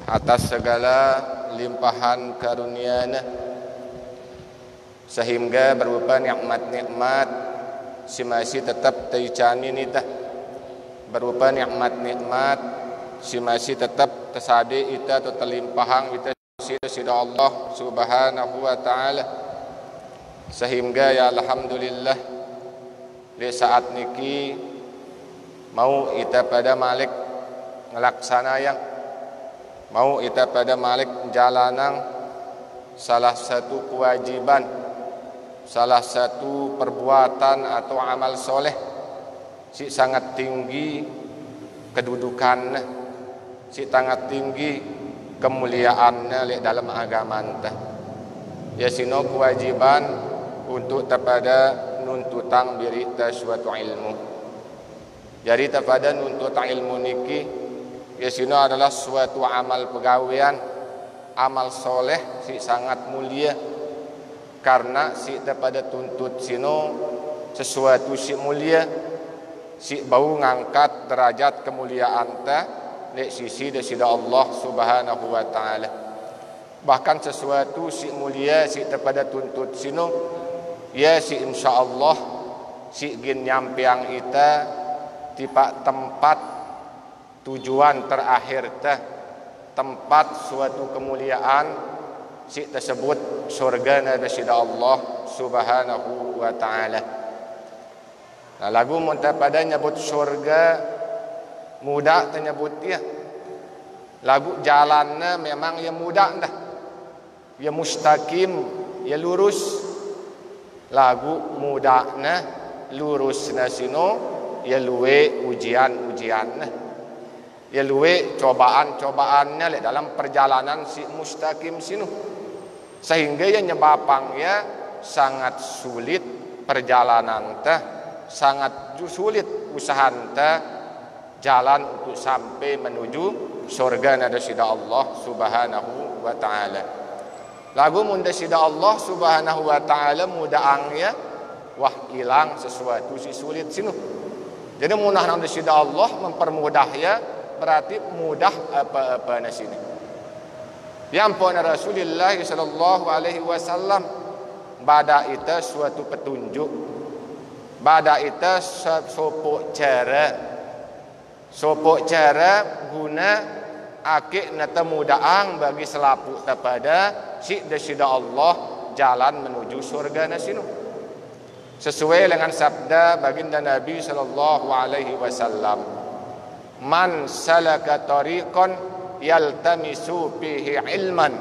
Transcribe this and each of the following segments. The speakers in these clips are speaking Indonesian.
atas segala limpahan karunia-Nya, sehingga berupa nikmat-nikmat si masih tetap teicani nita, berupa nikmat-nikmat si masih tetap tesadi ita atau terlimpahang ita sida Allah Subhanahu wa taala, sehingga ya alhamdulillah di saat niki mau ita pada malik ngelaksana yang mau ita pada malik jalanan salah satu kewajiban, salah satu perbuatan atau amal soleh si sangat tinggi kedudukannya, si sangat tinggi kemuliaannya dalam agama anta. Ya sino kewajiban untuk kepada nuntutang diri suatu ilmu. Jadi kepada nuntut ilmu niki ya sino adalah suatu amal pegawaian, amal soleh si sangat mulia, karena si kepada tuntut sino sesuatu si mulia, si bau ngangkat derajat kemuliaan ta di sisi desida Allah Subhanahu wa taala. Bahkan sesuatu si mulia si kepada tuntut sino ya si insyaallah si gin nyampiang ita tipa tempat tujuan terakhir teh, tempat suatu kemuliaan si tersebut surga nasida Allah Subhanahu wa taala. Nah, lagu muntah pada nyebut surga mudah tenyebut dia. Lagu jalannya memang ya mudah dah, ya mustaqim, ya lurus. Lagu mudahnya lurusnya sino ya luwe ujian-ujiannya, ya luwe cobaan-cobaannya dalam perjalanan si mustaqim sino, sehingga ya nyebapang ya sangat sulit perjalanan teh, sangat sulit usaha teh jalan untuk sampai menuju surga nadasida Allah Subhanahu wa taala. Lagu mundasida Allah Subhanahu wa taala mudaangnya wah hilang sesuatu si sulit sino. Jadi munah nadasida Allah mempermudah ya, berarti mudah apa-apa na sini. Yang pun Rasulullah sallallahu alaihi wasallam bada ita suatu petunjuk, bada ita sopok cara guna akik nata mudaang bagi selapu kepada si desida Allah jalan menuju surga nasinu, sesuai dengan sabda baginda Nabi sallallahu alaihi wasallam, man salaka tariqan yaltamisu fihi ilman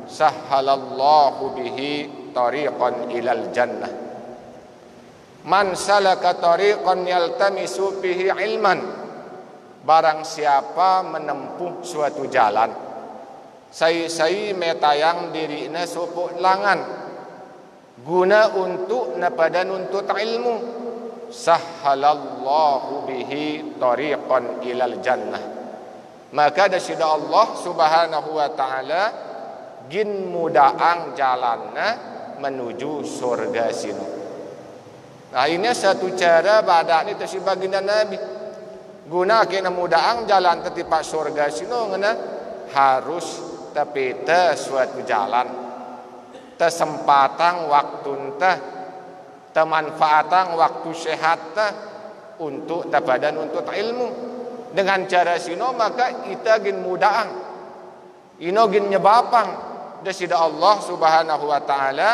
sahhalallahu bihi tariqan ilal jannah. Man salaka tariqan yaltamisu fihi ilman, barang siapa menempuh suatu jalan sai metayang dirina sopok langan guna untuk napada nuntut ilmu, sahhalallahu bihi tariqan ilal jannah, maka dasida Allah Subhanahu wa taala gin mudaang jalanna menuju surga sinu. Nah ini satu cara badak ni tesi baginda Nabi guna kena mudaang jalan tetipak surga sinu ngena harus tapita suatu jalan tesempatan waktu teh temanfaatan waktu sehat teh untuk tapadan untuk ilmu. Dengan cara sino maka kita gin mudaang ino gin nyebapang desida Allah Subhanahu wa taala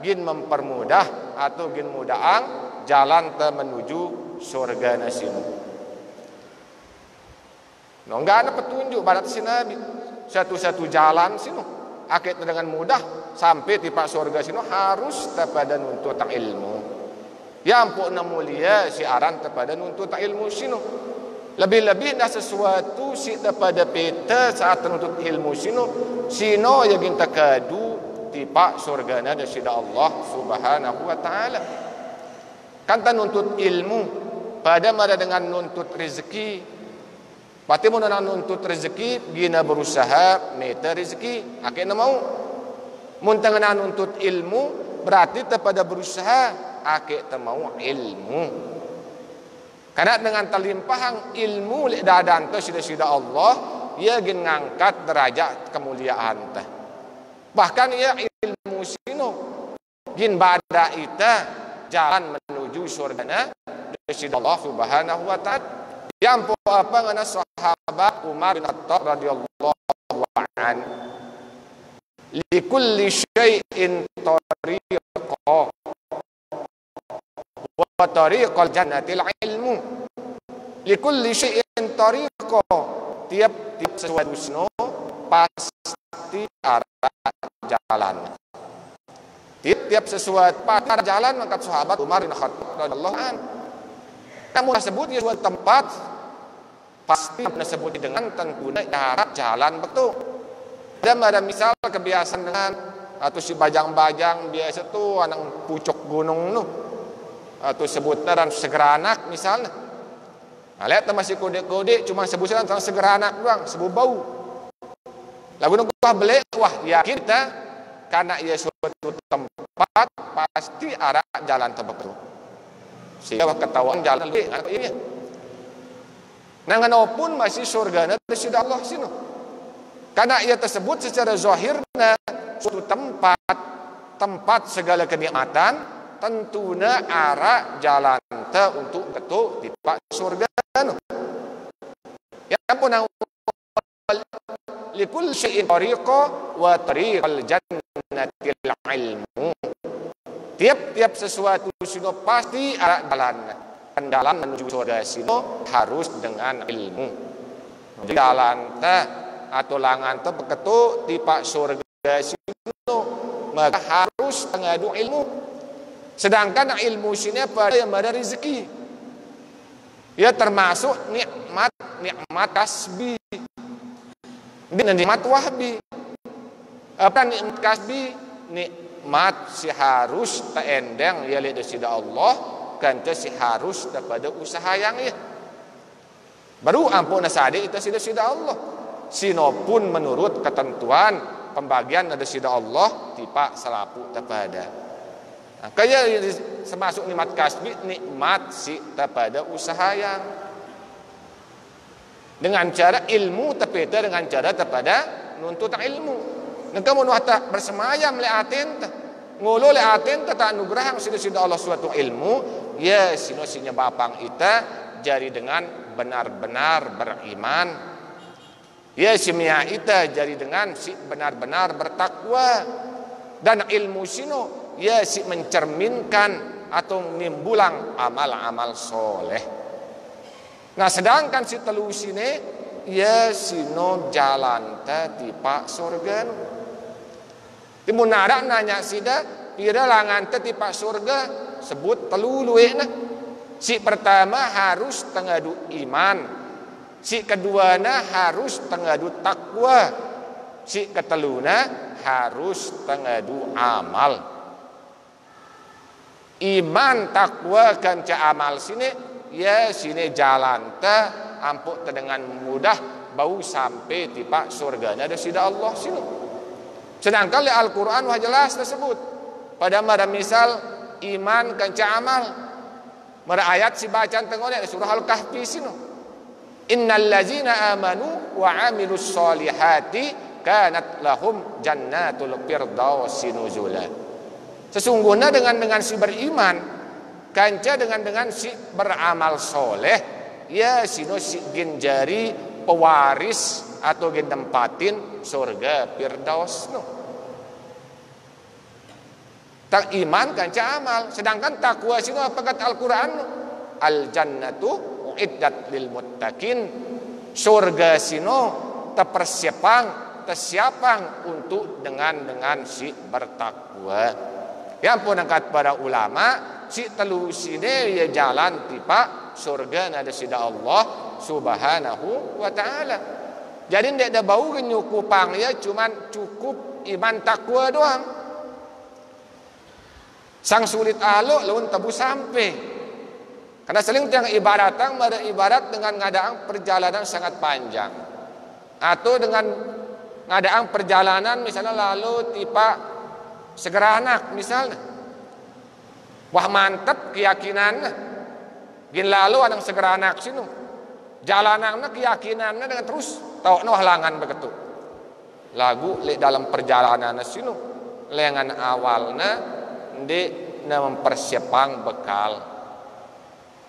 gin mempermudah atau gin mudaang jalan te menuju surga nasinu. No enggak ada petunjuk barat si Nabi satu-satu jalan sinu akid dengan mudah sampai tipak surga sinu harus tapada nuntut ilmu. Ya ampun mulia si aran tapada nuntut ilmu sinu. Lebih-lebih dah sesuatu si tapada peta saat nuntut ilmu sino yang ginta kadu tipak surgana dasida Allah Subhanahu wa taala. Kan nuntut ilmu pada mara dengan nuntut rezeki. Pati mo na nuntut rezeki, gina berusaha meta rezeki, akhirnya mau. Muntang na nuntut ilmu, berarti tepada berusaha, akhirnya mau ilmu. Karena dengan terlimpahan ilmu dadan to sida-sida Allah, ia gin ngangkat derajat kemuliaan teh. Bahkan ia ilmu sino gin bada ita jalan menuju surgana dari Allah Subhanahu wa taala. Yang apa ngana sahabat Umar bin Khattab radhiyallahu anhu. Likulli syai'in tariqa wa tariqal jannatil ilmu. Likulli syai'in tariqa, tiap sesuatu pasti arah jalan. Tiap sesuatu arah jalan mangkat sahabat Umar bin Khattab radhiyallahu anhu. Namun tersebut di suatu tempat pasti disebut dengan tentunya arah jalan betul. Ada misal kebiasaan dengan atau si bajang-bajang biasa tuh anak pucuk gunung nu atau sebutnya dan segeranak misalnya. Nah, lihat masih kode-kode cuma sebutnya tentang segeranak doang, sebut bau. Lagu nunggu beli, wah yakin kita karena ia suatu tempat pasti arah jalan tempat itu. Sehingga ketahuan jalan lebih ini. Nah, nganapun masih surga dari sida Allah sini. Karena ia tersebut secara zahirna suatu tempat segala kenikmatan, tentunya arah jalan untuk ketuk tipak surga. Ya ampun, likul syai'in tariqa wa tariqal jannatil ilmu. Tiap sesuatu sino pasti arah jalan. Dan jalan menuju surga sino harus dengan ilmu. Jalan atau langan tu beketuk tipak surga sino maka harus mengadu ilmu. Sedangkan ilmu sini pada yang ada rezeki. Ya termasuk nikmat kasbi. Nikmat wahbi. Apa nikmat kasbi? Nikmat si harus teendeng ya lihat sida Allah kan si harus daripada usaha yang ya. Baru ampun nasade itu sida Allah. Sino pun menurut ketentuan pembagian ada sida Allah tipak selapu tepada. Nah, kaya semasuk nikmat kasbi nikmat si tepada usaha yang dengan cara ilmu tepeda dengan cara tepada nuntut ilmu. Nengka mun tak bersemayam le aten ngulo le aten tak anugerah sida Allah suatu ilmu ya sino sinya bapang ita jari dengan benar-benar beriman. Ya simia ita jari dengan si benar-benar bertakwa dan ilmu sino ya si mencerminkan atau nimbulang amal-amal soleh. Nah sedangkan si telu sini ya sino jalan tipak surga. Timunara nanya sida pira langan tipak surga sebut telu luwena. Si pertama harus tengadu iman. Si keduana harus tengadu takwa. Si keteluna harus tengadu amal. Iman takwa kan ca amal sini ya sini jalan ampuk dengan mudah bau sampai tipak surganya ada sida Allah sini. Sedangkan di Al-Quran wah jelas tersebut pada mara misal iman kan ca amal. Mara ayat si bacaan tengok di surah Al-Kahfi sini. Innal ladzina amanu wa 'amilus solihati kanat lahum jannatul firdausi nuzula. Sesungguhnya dengan si beriman kanca dengan si beramal soleh ya sino si gin jari pewaris atau gin tempatin surga firdaus no. Tak iman kanca amal sedangkan takwa sino apa kata Al-Qur'an al jannatu iddat lil muttaqin surga sino tersiapang untuk dengan si bertakwa. Yang pun angkat para ulama si telu sini ya jalan tipa surga ada sida Allah Subhanahu wa taala. Jadi ndak ada bau nyukupang ya cuman cukup iman takwa doang. Sang sulit aluk lawan tebu sampai. Karena seling yang ibarat dengan ngadaang perjalanan sangat panjang. Atau dengan ngadaang perjalanan misalnya lalu tipa segeranak misalnya. Wah mantap keyakinan. Gin lalu anang segeranak sinu. jalanannya keyakinannya dengan terus tahu no halangan begitu. Lagu le dalam perjalanan sinu lengan awalnya di mempersiapang bekal,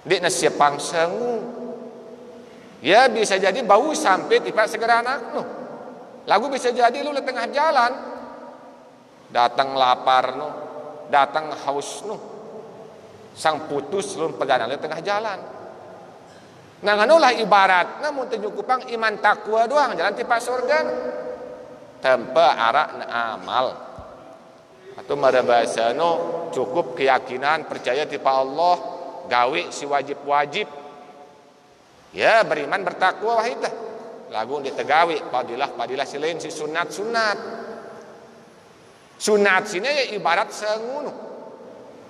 di nasiapang sengu. Ya bisa jadi bau sampai tiba segera anak no. Lagu bisa jadi lu di tengah jalan datang lapar no, datang haus no, sang putus lu perjalanan di tengah jalan. Nah nganulah ibaratnya mun nyukupang iman takwa doang jalan tipa surga tanpa arah amal atau mada bahasa no cukup keyakinan percaya tipa Allah gawe si wajib-wajib ya beriman bertakwa wahidah lagu ditegawi padilah silain si sunat sini ya ibarat sengunu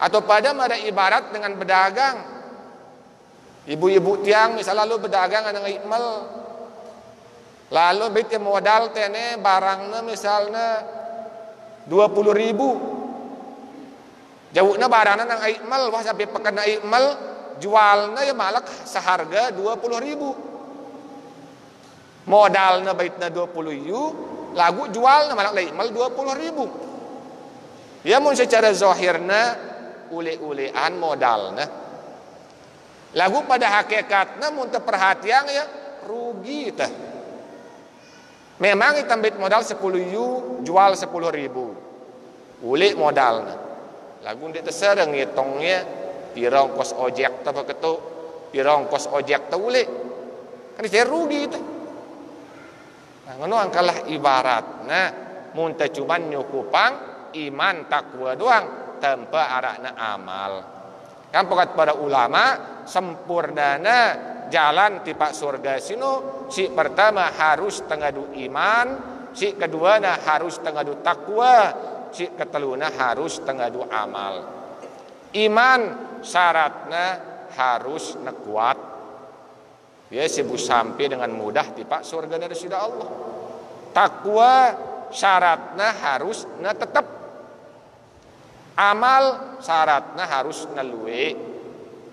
atau pada mada ibarat dengan berdagang. Ibu-ibu tiang misalnya lalu berdagang dengan ikmal lalu beti modal tene barangnya misalnya 20.000 jauhnya barangnya nang ikmal wah sampai pekan ikmal jualnya ya malah seharga 20.000 modalnya baitnya 20.000 lagu jualnya malah ikmal 20.000 ya mun secara zahirna ule-ulean modalnya lagu pada hakikatnya mun perhatian ya rugi teh. Memang kita bit modal 10.000 jual 10.000. Uli modalnya. Lagu dia terserang ngitongnya pirong kos ojek teh begitu. Pirong kos ojek teh uli. Kan saya rugi teh. Nah ngono angkalah ibaratna mun teh cuman nyukupang iman takwa doang tanpa arahna amal. Kan pokat para ulama sempurnana jalan tipak surga sino si pertama harus tengadu iman, si kedua harus tengadu takwa, si keteluna harus tengadu amal. Iman syaratnya harus kuat. Ya sibu sampai dengan mudah tipak surga dari sida Allah. Takwa syaratnya harus tetap. Amal syaratnya harus naluwe.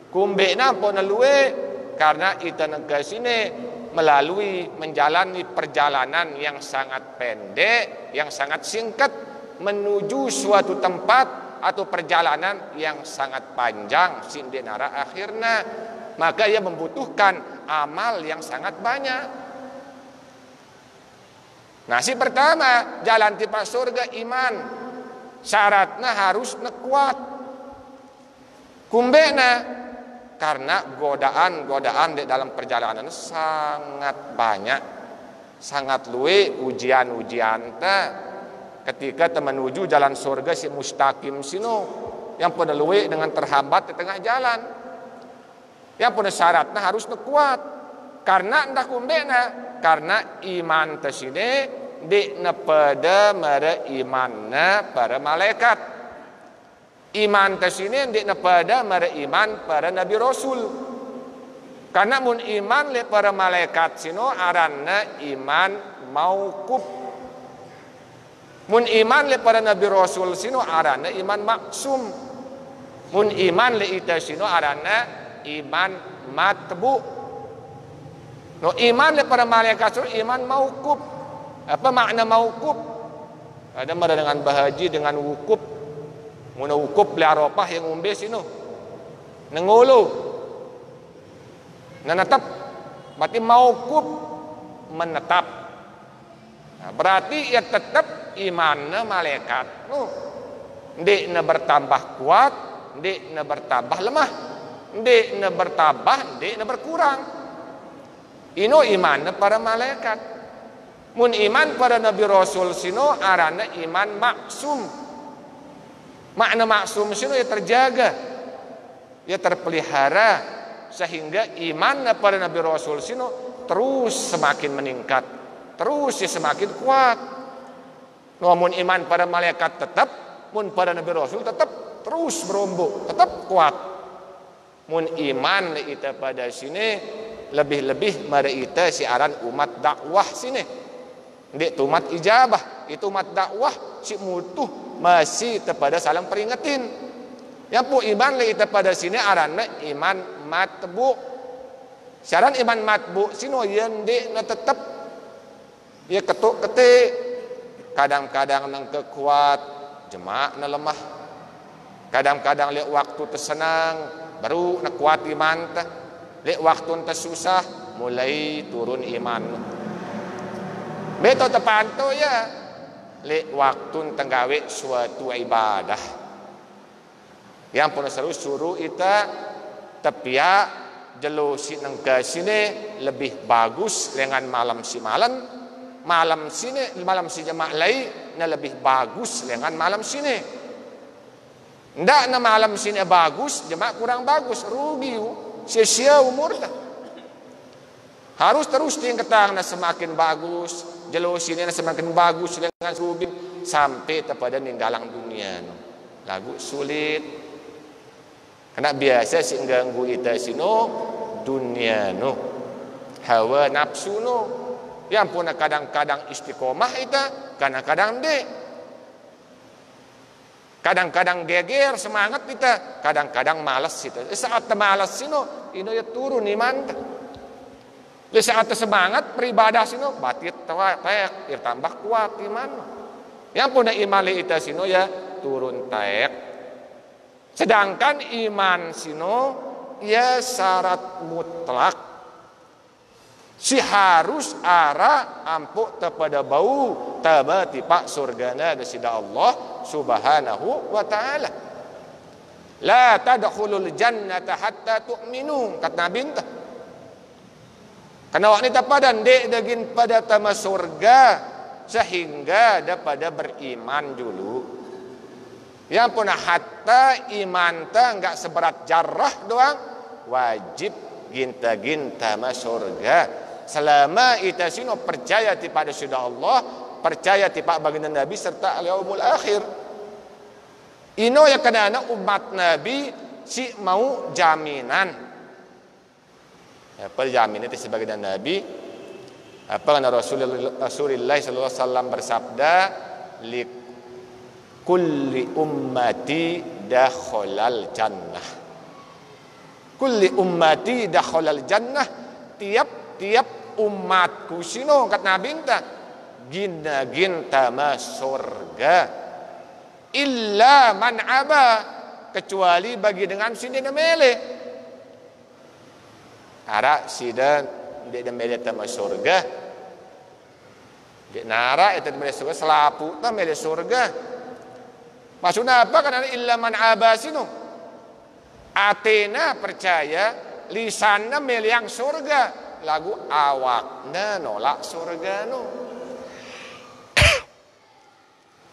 Kumbe nampo naluwe karena kita negara sini melalui menjalani perjalanan yang sangat pendek, yang sangat singkat menuju suatu tempat atau perjalanan yang sangat panjang sindenara akhirnya, maka ia membutuhkan amal yang sangat banyak. Nah, si pertama jalan tipa surga iman. Syaratnya harus kuat. Kumbena karena godaan di dalam perjalanan sangat banyak, sangat luwe ujian-ujian teh ketika menuju jalan surga si mustaqim sino yang pada luwe dengan terhambat di tengah jalan. Yang pada syaratnya harus kuat. Karena entah kumbena karena iman tesine di pada mara imanna para malaikat. Iman tesine di pada mara iman para nabi rasul. Karena mun iman le para malaikat sino aranna iman mauquf. Mun iman le para nabi rasul sino aranna iman maksum. Mun iman le ita sino aranna iman matbu. No iman le para malaikat sino iman mauquf. Apa makna mauquf? Ada mara dengan bahaji dengan wukuf. Muna wukuf li Arafah yang umbe sino. Nengulu. Nanatap. Berarti mauquf menetap. Nah, berarti ya tetap imannya malaikat. Ndek na bertambah kuat, ndek na bertambah lemah. Ndek na bertambah, ndek na berkurang. Ino imannya para malaikat. Mun iman pada Nabi Rasul sino arana iman maksum. Makna maksum sino ya terjaga, ya terpelihara sehingga iman pada Nabi Rasul sino terus semakin meningkat, terus ya semakin kuat. Namun iman pada malaikat tetap, mun pada Nabi Rasul tetap terus berombok, tetap kuat. Mun iman kita pada sini lebih-lebih mari kita siaran umat dakwah sini. Dek umat ijabah, itu umat dakwah si mutuh masih kepada saling peringetin. Yang pu iman le kita pada sini aranna iman matbu. Syarat iman matbu sino yen de na tetep ya ketuk ketik. Kadang-kadang nang kekuat jemaah na lemah. Kadang-kadang lek waktu tersenang baru na kuat iman teh. Lek waktu tersusah mulai turun iman. Beto tepanto ya lek waktu tenggawe suatu ibadah. Yang pun suruh ita tepia jelo si nengke sini lebih bagus dengan malam si malam si jemaah lain na lebih bagus dengan malam sini. Ndak na malam sini bagus jemaah kurang bagus, rugi sia-sia umur dah. Harus terus tingkatang na semakin bagus, jelo sini na semakin bagus dengan rugi sampai kepada ninggalang dunia. Lagu sulit. Karena biasa sih ganggu ita sino dunia no, hawa nafsu no, yang pun kadang-kadang istiqomah ita, kadang-kadang de, kadang-kadang geger semangat ita, kadang-kadang malas ita. Saat malas sino, ino ya turun iman. Saat semangat beribadah sino, batit taek, ir tambah kuat iman. Yang pun iman ita sino ya turun taek. Sedangkan iman sino ya syarat mutlak. Si harus ara ampuk kepada bau tabati pak surgana dasida Allah subhanahu wa ta'ala. La tadkhulul jannata hatta tu'minu, kata Nabi entah. Karena wanita pada ndek daging pada tama surga sehingga pada beriman dulu. Yang pun hatta iman ta enggak seberat jarrah doang, wajib ginta-ginta masuk surga. Selama ita sino percaya kepada sudah Allah, percaya kepada baginda Nabi serta al-yaumul akhir. Ino ya karena umat Nabi si mau jaminan. Apa jaminan itu sebagai Nabi? Apa kata Rasulullah sallallahu alaihi wasallam bersabda, kulli ummati dakhalal jannah. Kulli ummati dakhalal jannah. Tiap umatku sino kata Nabi entah ginta masuk surga. Illa man aba, kecuali bagi dengan sini namele. Ara sida dia namele masuk surga. Dia nara itu namele surga selapu namele surga. Maksudnya apa? Karena illa man abasinu. Atena percaya, lisanna meliang surga. Lagu awakna nolak surga no.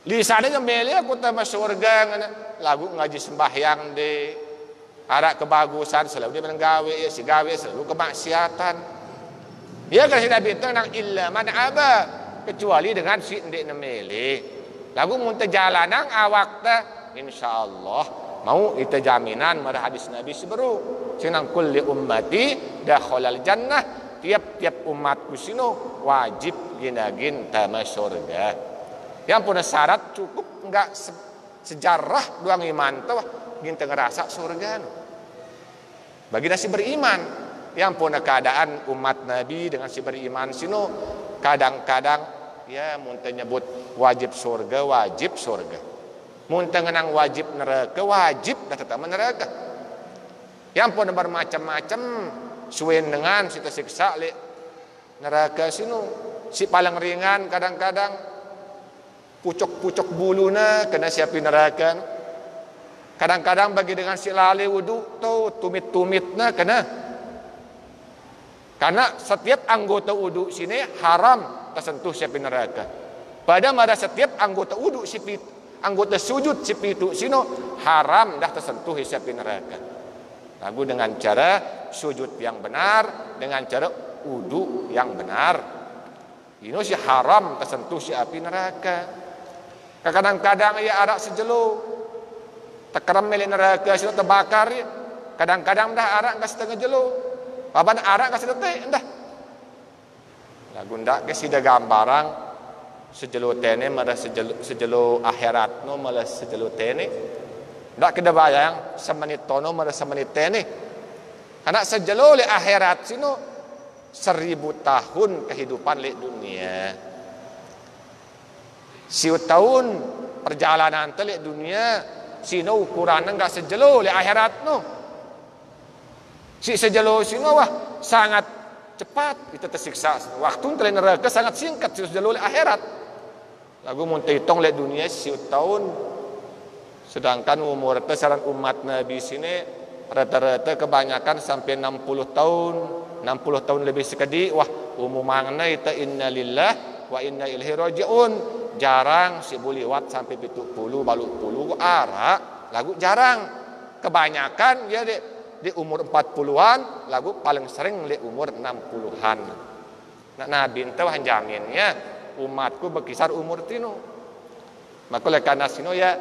Lisannya meliang kutama surga. Lagu ngaji sembahyang de. Ada kebagusan selalu dia menenggawe. Si gawe selalu kemaksiatan. Ya kan si Nabi itu nang illa man aba. Kecuali dengan si ndek namele. Lagu muntah jalanan awak ta insyaallah mau itu jaminan pada hadis Nabi seberu sinang kulli ummati dakhalal jannah, tiap-tiap umatku sino wajib ginagin tama surga. Yang punya syarat cukup enggak sejarah doang iman tuh ginta ngerasa surga no. Bagi nasi beriman yang punya keadaan umat Nabi dengan si beriman sino kadang-kadang ya muntah nyebut wajib surga, muntah ngenang wajib neraka, wajib dah tetap neraka. Yang pun bermacam-macam suwen dengan sita siksa le neraka sinu. Si paling ringan kadang-kadang pucuk-pucuk buluna kena siapin neraka. Kadang-kadang bagi dengan si lali wudu tu tumit-tumitna kena. Karena setiap anggota wudu sini haram tersentuh siapin neraka. Pada setiap anggota wudu anggota sujud sipitu sino haram dah tersentuh siapin neraka. Lagu dengan cara sujud yang benar, dengan cara wudu yang benar. Ini si haram tersentuh siapin neraka. Kadang-kadang ya arak sejelo tekeram milik neraka sino terbakar ya. Kadang-kadang dah arak enggak setengah jelo. Papan arak enggak sedetik dah. Lagu ndak ke sida gambarang sejelo tene mara sejelo akhirat no malah sejelo tene ndak keda bayang semenit tono mara semenit tene Karena sejelo le akhirat sino 1000 tahun kehidupan le dunia. 1000 tahun perjalanan te le dunia sino ukuran enggak sejelo le akhirat no. Si sejelo sino wah sangat cepat kita tersiksa. Waktu te neraka sangat singkat si sejelo le akhirat. Lagu mun hitung le dunia 1000 tahun. Sedangkan umur te saran umat Nabi sini rata-rata kebanyakan sampai 60 tahun, 60 tahun lebih sekali. Wah, umumnya itu inna lillah wa inna ilaihi rajiun. Jarang si boleh wat sampai 70 balu 10 arah, lagu jarang. Kebanyakan ya di umur 40-an, lagu paling sering di umur 60-an. Nah, Nabi itu jaminnya umatku berkisar umur tino. Maka oleh karena sino ya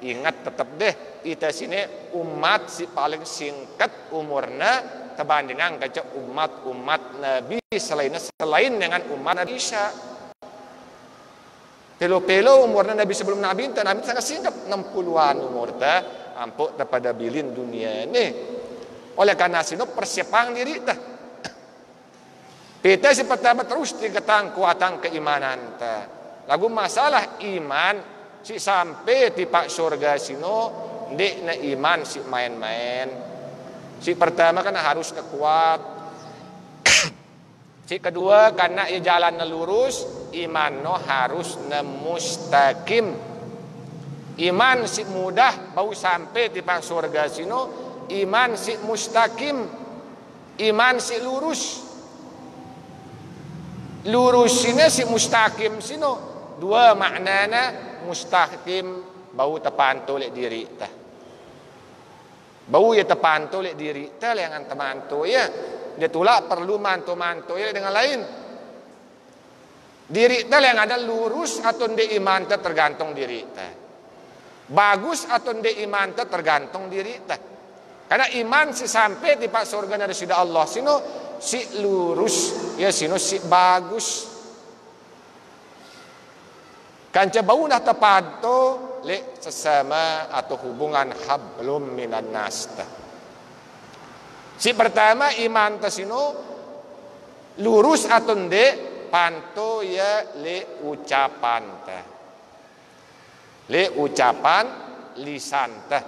ingat tetap deh, kita sini umat si paling singkat umurnya kebandingan kaca umat Nabi selain dengan umat Nabi Isa. Pelo-pelo umurnya Nabi sebelum Nabi sangat singkat 60-an umur ta ampuk pada bilin dunia ini. Oleh karena sini persiapang diri ta. Kita si pertama terus diketang kuatan keimanan ta. Lagu masalah iman si sampai di pak surga sino ndek na iman si main-main. Si pertama kan harus kuat. Si kedua karena ia jalan lurus, iman no harus mustaqim. Iman si mudah bau sampai di pak surga sino, iman si mustaqim. Iman si lurus. Lurus sini si mustaqim sino dua maknanya. Mustaqim bau tepantu lek diri tah. Bau ya tepantu lek diri tah yang temantu ya. Dia tulak perlu mantu-mantu ya dengan lain. Diri tah yang ada lurus atau ndek iman tah tergantung diri tah. Bagus atau ndek iman tah tergantung diri tah. Karena iman si sampai di pak surga dari sida Allah sino si lurus ya sino si bagus. Kanca bau dah tepantu le sesama atau hubungan hablum minan nas. Si pertama iman tasino lurus atau ndek pantu ya le ucapan ta. Le ucapan lisan ta.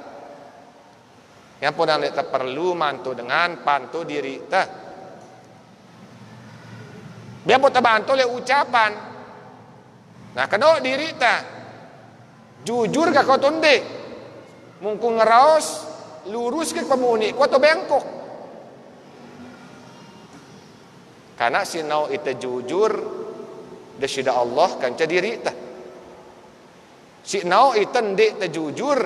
Yang pun anda perlu mantu dengan pantu diri ta. Biar pun terbantu le ucapan. Nah, kedua diri ta jujur gak kau tonde, mungkin ngeraos lurus ke pemuni, kau tu bengkok. Karena sinau itu jujur, desida Allah kan diri ta. Sinau itu ndek ta jujur,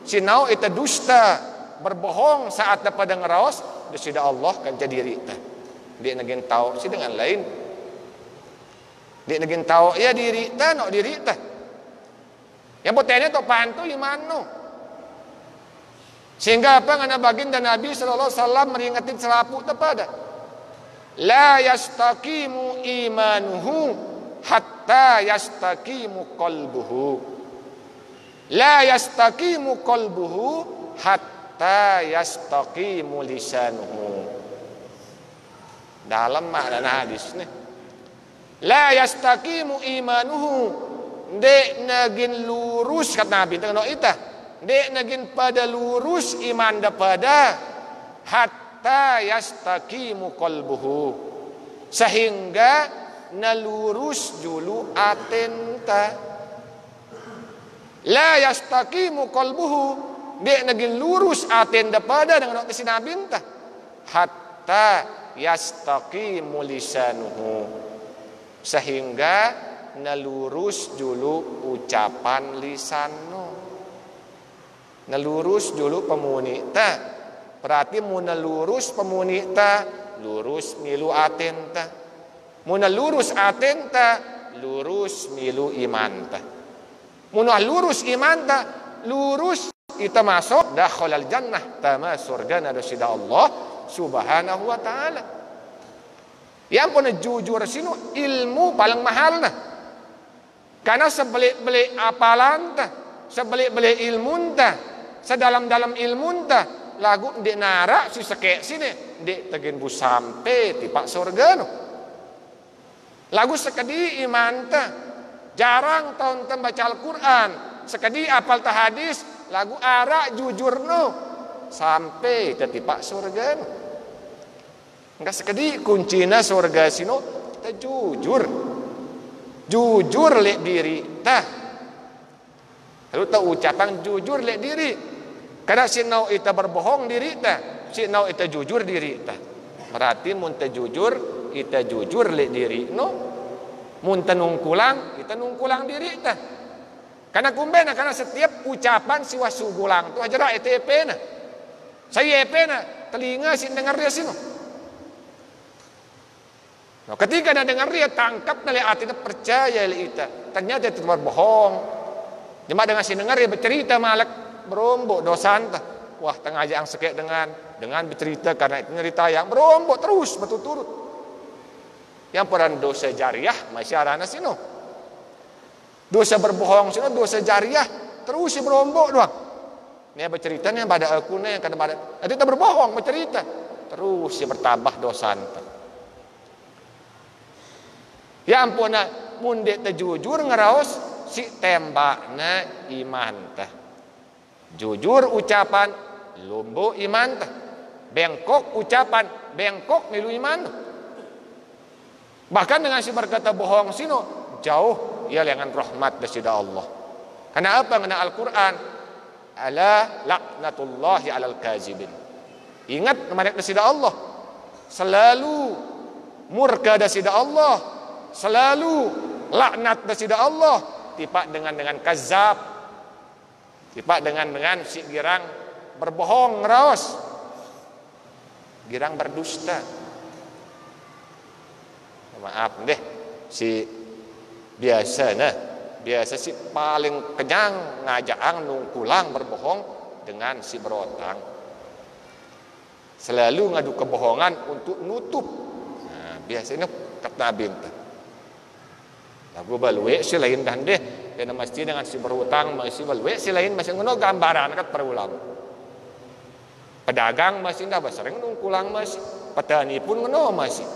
sinau itu dusta, berbohong saat dapat ngeraos, desida Allah kan diri ta. Dia negin tahu si dengan lain. Dia negin tahu ya diri ta no diri ta. Yang potennya to pantu iman no. Sehingga apa ngana baginda Nabi sallallahu alaihi wasallam meringatin selapu tepada. La yastaqimu imanuhu hatta yastaqimu qalbuhu. La yastaqimu qalbuhu hatta yastaqimu lisanuhu. Dalam makna hadis nih. La yastaqimu imanuhu, ndek nagin lurus kata Nabi tengok ita, ndek nagin pada lurus iman dapada hatta yastaqimu qalbuhu, sehingga nalurus julu atenta. La yastaqimu qalbuhu, ndek nagin lurus aten dapada dengan si Nabi ta hatta yastaqimu lisanuhu, sehingga nalurus dulu ucapan lisanno, nalurus dulu pemuni ta. Berarti mun nalurus pemuni ta, lurus milu aten ta. Mun nalurus aten ta, lurus milu iman ta. Mun lurus iman ta, lurus kita masuk dakhalal jannah, tama surga na sida Allah subhanahu wa ta'ala. Yang pun jujur sinu ilmu paling mahal nah. Karena sebelik-belik apalan ta, sebelik-belik ilmu ta, sedalam-dalam ilmu ta, lagu ndek narak si sekek sini ndek tegen bu sampai tipak surga no. Lagu sekedi iman ta jarang tahun baca Al-Quran, sekedi apal ta hadis, lagu arak jujur no sampai tipak surga no. Enggak sekedi kuncina surga sino kita jujur lek diri ta. Lalu ta ucapan jujur lek diri. Karena sinau ita berbohong diri ta, sinau ita jujur diri ta. Berarti mun ta jujur, ita jujur lek diri no. Mun ta nungkulang, ita nungkulang diri ta. Karena kumbena karena setiap ucapan si wasugulang tu ajara ita epena. Saya epena telinga sin dengar dia sino. Nah, ketika dia dengar dia tangkap nale hati percaya le ita. Ternyata itu berbohong. Cuma dengan si dengar dia bercerita malak berombok dosa entah. Wah tengah aja yang sekek dengan bercerita karena itu cerita yang berombok terus berturut-turut. Yang peran dosa jariah masih arana sino. Dosa berbohong sino dosa jariah terus si berombok doang. Ini bercerita nih pada aku nih kadang pada. Nanti kita berbohong bercerita terus si bertambah dosa entah. Ya ampun mun dek jujur ngeraos si tembakna iman tah. Jujur ucapan lumbu iman tah. Bengkok ucapan bengkok milu iman. Bahkan dengan si berkata bohong sino jauh ia dengan rahmat dari Allah. Karena apa? Karena Al-Quran ala laknatullahi alal kazibin. Ingat kepada dari Allah selalu murka dari Allah, selalu laknat dari Allah. Tipak dengan kazab, tipak dengan si girang berbohong ngeraos, girang berdusta. Maaf deh, si biasa si paling kenyang ngajaang nungkulang berbohong dengan si berotang. Selalu ngadu kebohongan untuk nutup. Nah, biasanya kata binta. Lagu balwe si lain dan deh, kena mesti dengan si berutang masih balwe si lain masih ngono gambaran kat perulang. Pedagang masih ndak sering nungkulang masih, petani pun ngono masih.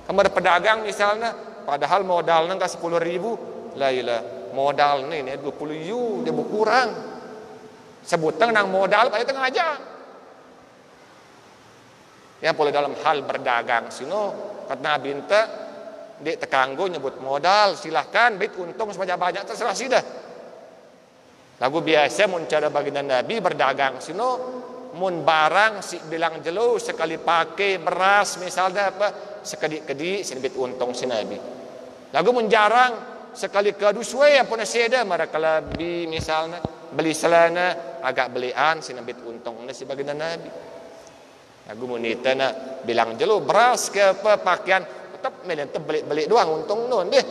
Kamar pedagang misalnya, padahal modalnya enggak 10.000, lah ilah modal nih 20 dia berkurang. Sebutang nang modal pada tengah aja. Ya boleh dalam hal berdagang sino kata binta di tekanggo nyebut modal silahkan bit untung sebanyak-banyak terserah sidah. Lagu biasa mun cara baginda Nabi berdagang sino mun barang si bilang jelo sekali pakai beras misalnya apa sekedi-kedi sinbit untung si Nabi. Lagu mun jarang sekali kadu suwe apa naseda mereka lebih misalnya beli selana agak belian sinbit untung si baginda Nabi. Lagu mun ita nak bilang jelo beras ke apa pakaian tetap melente beli doang untung non deh.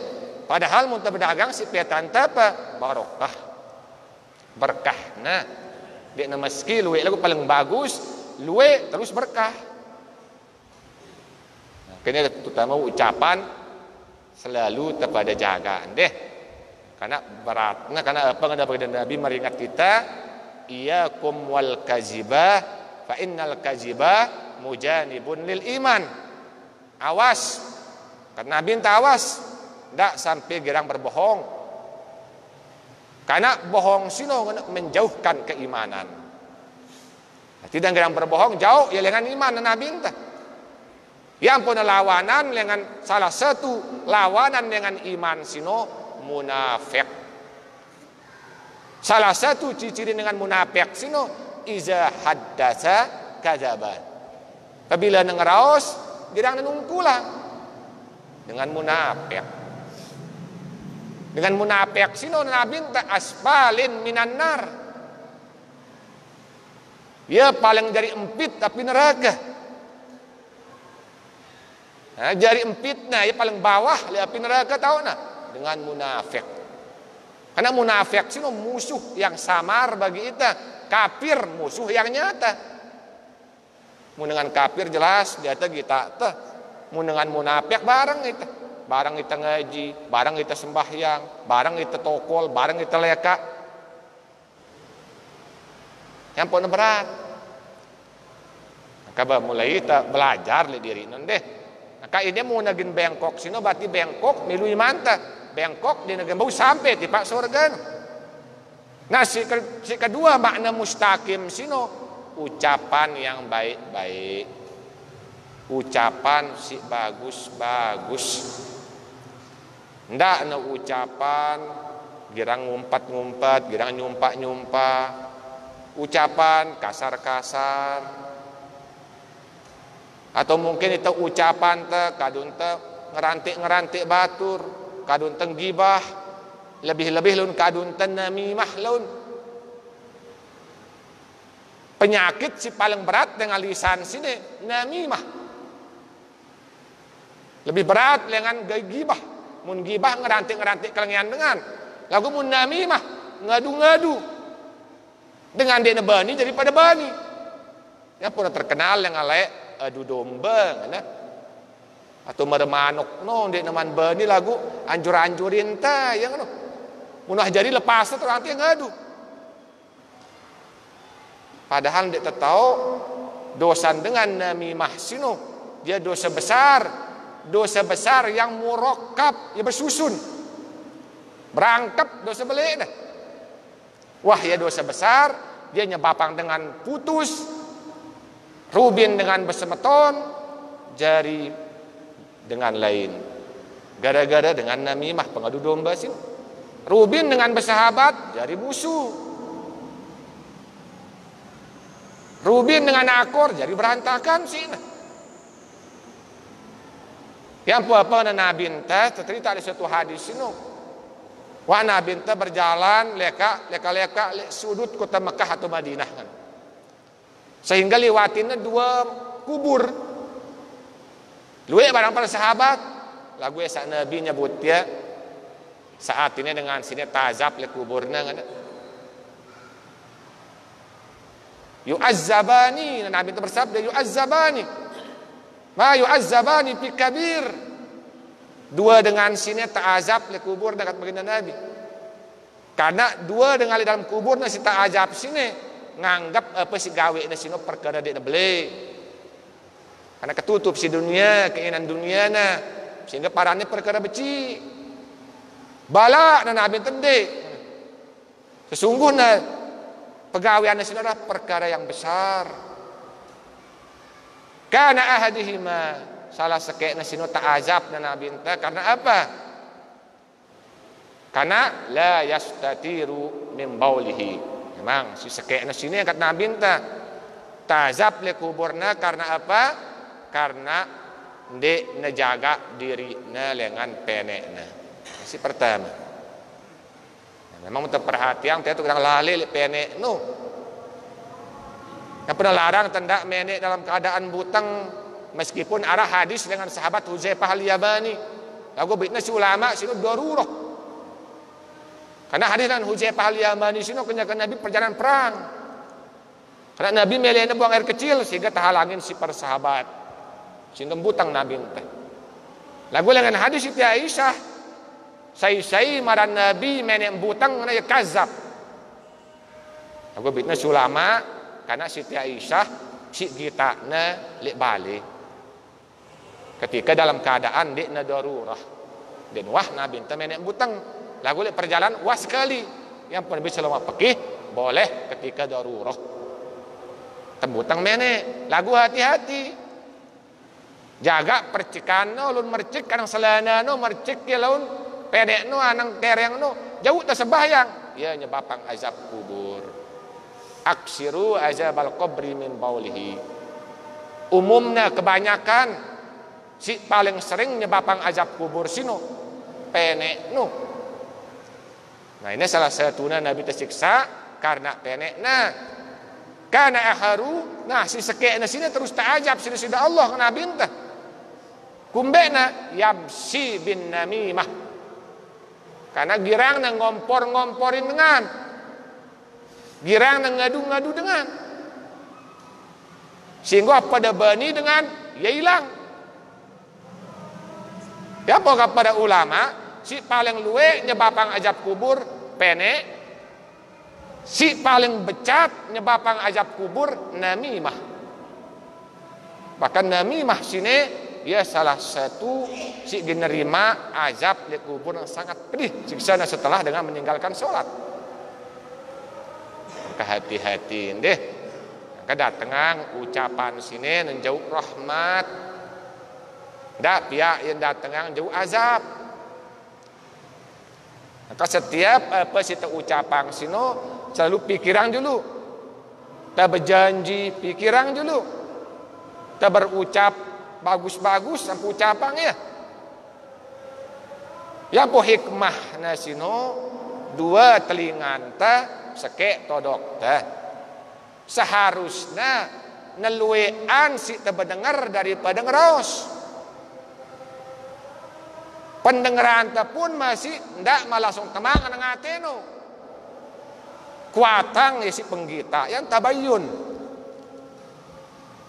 Padahal mun berdagang si petan apa barokah berkah nah dia nama skill luwe lagu paling bagus luwe terus berkah. Nah, kena terutama ucapan selalu kepada jagaan deh karena beratnya karena apa ada baginda Nabi meringat kita iyakum wal kazibah fa innal kazibah mujanibun lil iman. Awas karena Nabi awas ndak sampai gerang berbohong. Karena bohong sino menjauhkan keimanan. Tidak gerang berbohong jauh ya dengan iman Nabi entah. Yang pun lawanan dengan salah satu lawanan dengan iman sino munafik. Salah satu ciri dengan munafik sino iza haddasa kadzaba. Apabila ngeraos gerang nungkulang dengan munafik. Dengan munafik sino Nabi tak asbalin minan nar. Dia paling dari empit tapi neraka. Nah, jari empitnya dia paling bawah li api neraka tahu nah dengan munafik. Karena munafik sino musuh yang samar bagi kita, kafir musuh yang nyata. Mun dengan kafir jelas dia teh kita teh. Mun dengan munafik bareng kita. Barang kita ngaji, barang kita sembahyang, barang kita tokol, barang kita leka. Yang pun berat. Kaba mulai ta belajar le diri non deh. Maka ini mau nagin bengkok sino berarti bengkok milui manta. Bengkok di negara bau sampai di pak surga. Nah si kedua makna mustaqim sino ucapan yang baik-baik. Ucapan si bagus-bagus. Ndak na ucapan girang ngumpat-ngumpat, girang nyumpak-nyumpak. Ucapan kasar-kasar. Atau mungkin itu ucapan te kadun te ngerantik-ngerantik batur, kadun te gibah, lebih-lebih lun kadun te namimah lun. Penyakit si paling berat dengan lisan sini namimah. Lebih berat dengan gibah. Mun gibah ngerantik-ngerantik kelengian dengan. Lagu mun namimah ngadu-ngadu. Dengan dia bani daripada bani. Yang pun terkenal yang alek adu domba kan? Atau meremanuk no dia naman bani lagu anjur-anjurin ta yang no. Munah jadi lepas tu nanti ngadu. Padahal dia tahu dosa dengan namimah sino dia dosa besar. Dosa besar yang murakkab, ya bersusun. Berangkap dosa belik dah. Wah ya dosa besar, dia nyebabang dengan putus, rubin dengan besemeton, jari dengan lain. Gara-gara dengan namimah pengadu domba sih. Rubin dengan bersahabat, jari musuh. Rubin dengan akor, jari berantakan sih. Yang apa Nabi enta cerita ada suatu hadis ini. Wah Nabi enta berjalan leka sudut kota Mekah atau Madinah kan. Sehingga lewatinnya 2 kubur. Luwe barang para sahabat. Lagu esa Nabi nyebut ya. Saat ini dengan sini tazab le kuburna kan. Yu'azzabani, Nabi itu bersabda yu'azzabani. Ma yu'azzabani fi kabir. 2 dengan sini ta'azab le kubur dekat baginda Nabi. Karena 2 dengan dalam kubur nasi ta'azab sini nganggap apa si gawe na sino perkara dia beli. Karena ketutup si dunia, keinginan dunia na sehingga parane perkara beci. Bala na Nabi tende. Sesungguhnya pegawaian sini adalah perkara yang besar. Karena ahadihima salah sekekna sino ta'azab na Nabi enta karena apa? Karena la yastatiru min baulihi. Memang si sekekna sini kat Nabi enta ta'azab le kuburna karena apa? Karena ndek nejaga dirina dengan penekna. Si pertama. Memang untuk perhatian kita tu kadang lali le penek no. Yang pernah larang tendak menek dalam keadaan butang meskipun arah hadis dengan sahabat Huzaifah al-Yamani. Lagu bitna si ulama sino darurah. Karena hadis dengan Huzaifah al-Yamani sino kenyakan Nabi perjalanan perang. Karena Nabi melena buang air kecil sehingga terhalangin si para sahabat. Sino butang Nabi entah. Lagu dengan hadis Siti Aisyah. Sai maran Nabi menek butang na ya kazab. Lagu bitna si ulama karena Siti Aisyah si kita na lek balik ketika dalam keadaan dek na darurah dan wah Nabi enta menek butang lagu lek perjalanan wah sekali yang pun bisa lama pergi boleh ketika darurah tembutang menek lagu hati-hati jaga percikan no lun mercik kadang selana no mercik ya laun pedek no anang tereng no jauh tak sembahyang ya nyebabang azab kubur. Aksiru azabal qabri min baulihi. Umumnya kebanyakan si paling sering nyebabang azab kubur sino penek no. Nah ini salah satunya Nabi tersiksa karena penek nah. Karena aharu nah si sekekna sini terus ta'ajab sini Allah Nabi entah. Kumbena yamsi bin namimah. Karena girang na ngompor-ngomporin dengan girang na ngadu-ngadu dengan sehingga pada bani dengan ya hilang. Ya apa kepada ulama si paling luwe nyebabang azab kubur penek, si paling becat nyebabang azab kubur namimah. Bahkan namimah sini ia salah satu si generima azab di kubur yang sangat pedih siksa setelah dengan meninggalkan sholat. Maka hati-hati deh. Kedatangan ucapan sini menjauh rahmat. Ndak pihak yang datang jauh azab. Maka setiap apa kita ucapan sini selalu pikiran dulu. Tak berjanji pikiran dulu. Tak berucap bagus-bagus sampai ucapannya. Yang po hikmah nasino dua telingan ta sekek todok ta. Seharusnya neluean si terdengar daripada ngeros. Pendengaran ta pun masih ndak langsung temang nang ateno. Kuatang si penggita yang tabayun.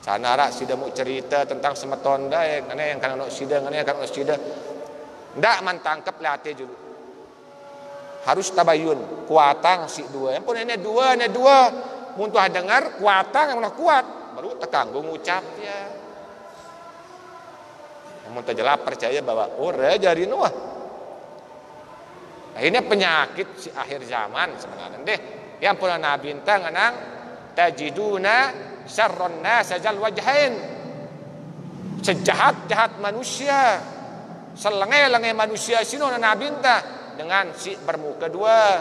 Sanara sida mau cerita tentang semetonda yang kan ono sida yang kan ono sida. Ndak mantangkep late dulu. Harus tabayun, kuatang si dua. Yang pun ini dua. Muntah dengar kuatang yang kuat, baru terkanggung ucapnya. Namun terjelas percaya bahwa jari nuah. Nah, ini penyakit si akhir zaman sebenarnya deh. Yang pun Nabi bintang nang tajiduna syarrun nas jal wajhain. Sejahat-jahat manusia, selengai-lengai manusia sino Nabi bintang dengan si bermuka dua.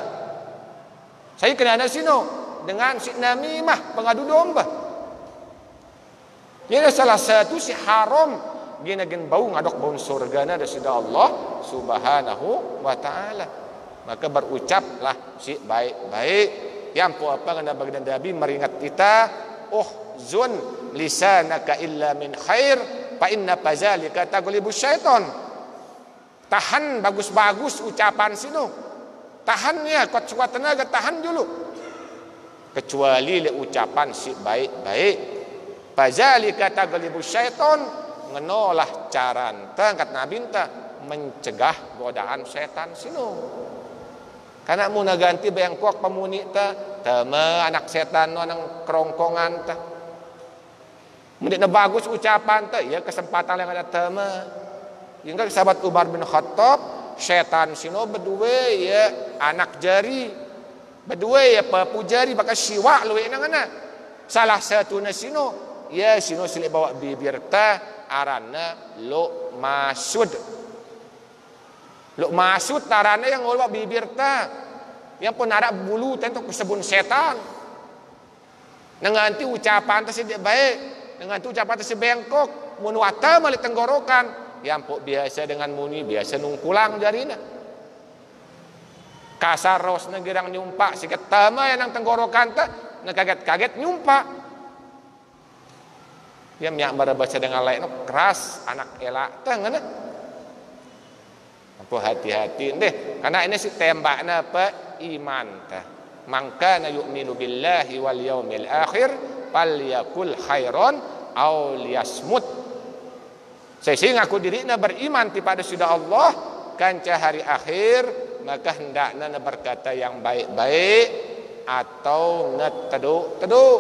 Saya kenal sino dengan si namimah pengadu domba. Ini salah satu si haram gina-gin bau ngadok bau surgana dari Allah subhanahu wa ta'ala. Maka berucaplah si baik-baik. Yang apa kena baginda Nabi meringat kita, zun lisanaka illa min khair fa inna fazalika taghlibu syaiton. Tahan bagus-bagus ucapan sino. Tahannya kuat tenaga, tahan dulu. Kecuali le ucapan si baik-baik. Fazalika taghlibu syaiton. Ngenolah cara angkat Nabi mencegah godaan setan sino. Karena mau ganti bengkok pemuni tama anak setan nang kerongkongan ta. Mending bagus ucapan ya kesempatan yang ada tama. Hingga sahabat Umar bin Khattab setan sino berdua ya anak jari. Berdua ya papu jari bakal siwa luwe nangana. Salah satu sino ya sino silih bawa bibir ta arana lo masud. Lo masud tarana yang ngolok bibir ta. Yang pun ada bulu tentu kesebun setan. Nanti ucapan tersebut baik. Nanti ucapan tersebut bengkok. Munuata mali tenggorokan. Yang pun biasa dengan muni biasa nungkulang jarina. Kasar ros negirang nyumpak sikat tama yang tenggorokan ta. Nakaget-kaget nyumpak. Dia minyak baca dengan lain keras anak elak tengah. Apa hati-hati deh karena ini si tembaknya apa iman tah. Maka na yu'minu billahi wal yaumil akhir falyakul khairon aw liyasmut. Saya ngaku dirinya beriman kepada sudah Allah kanca hari akhir maka hendaknya berkata yang baik-baik atau ngeteduk-teduk.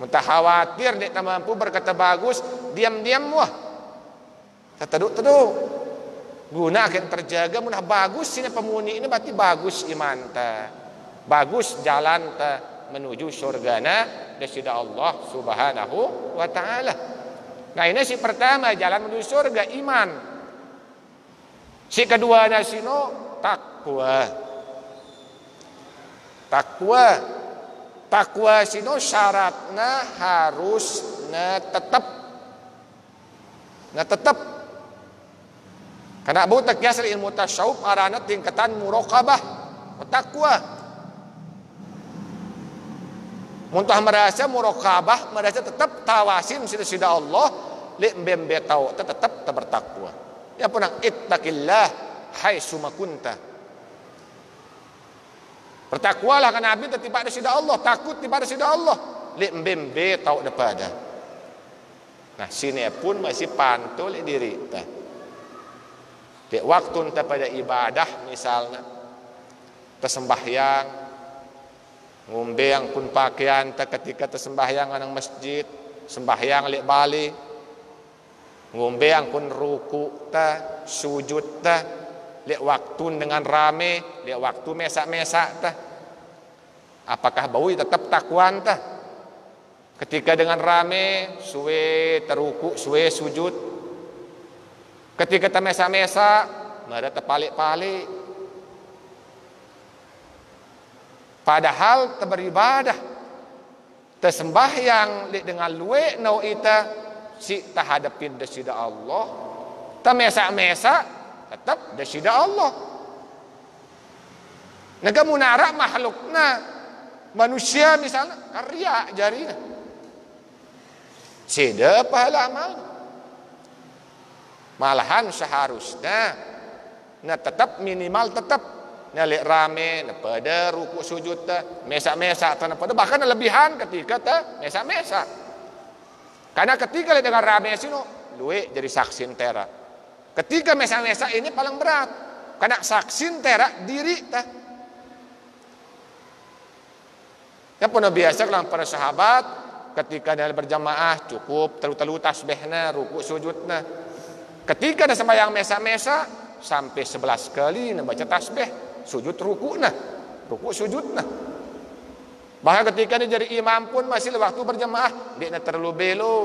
Mentah khawatir dia tak mampu berkata bagus, diam-diam wah. Terteduk-teduk. Guna akan terjaga munah bagus sini pemuni ini berarti bagus iman ta. Bagus jalan ta menuju surgana dari Allah Subhanahu wa taala. Nah, ini si pertama jalan menuju surga iman. Si kedua sino takwa. Takwa sino syaratnya harus tetap. Karena bu takyasir ilmu tasyawuf arana tingkatan muraqabah takwa. Muntah merasa muraqabah, merasa tetap tawasin sida Allah, li mbembe tau tetap bertakwa. Ya punang ittaqillah haitsu ma kunta. Bertakwalah karena Nabi tiba ada sida Allah, takut tiba ada sida Allah. Li mbembe tau depada. Nah, sini pun masih pantul diri ta. Di waktu enta pada ibadah misalnya tersembahyang ngombe yang pun pakaian ta ketika tersembahyang nang masjid sembahyang lek bali, ngombe angkun ruku ta, sujud ta, lek waktu dengan rame, lek waktu mesak-mesak ta. Apakah bau tetap takwan ta? Ketika dengan rame, suwe teruku, suwe sujud. Ketika termesa-mesa, mereka terpalik-palik. Padahal beribadah, tersembahyang dengan luwe nau ita si tahadapin desida Allah. Termesa-mesa tetap desida Allah. Naga munara makhlukna manusia misalnya karya jarinya. Sida pahala amal. Malahan seharusnya tetap minimal tetap nalik rame pada ruku sujud mesak-mesak pada bahkan lebihan ketika mesak-mesak. Karena ketika dengan rame sino luwe jadi saksin tera. Ketika mesak-mesak ini paling berat. Karena saksin tera diri ta. Ya pun biasa kalau para sahabat ketika dalam berjamaah cukup telu-telu tasbihna, ruku sujudna. Ketika ada sembahyang mesa-mesa sampai 11 kali baca tasbih, sujud rukuna, ruku sujudna. Bahkan ketika dia jadi imam pun masih waktu berjamaah dia terlalu belo.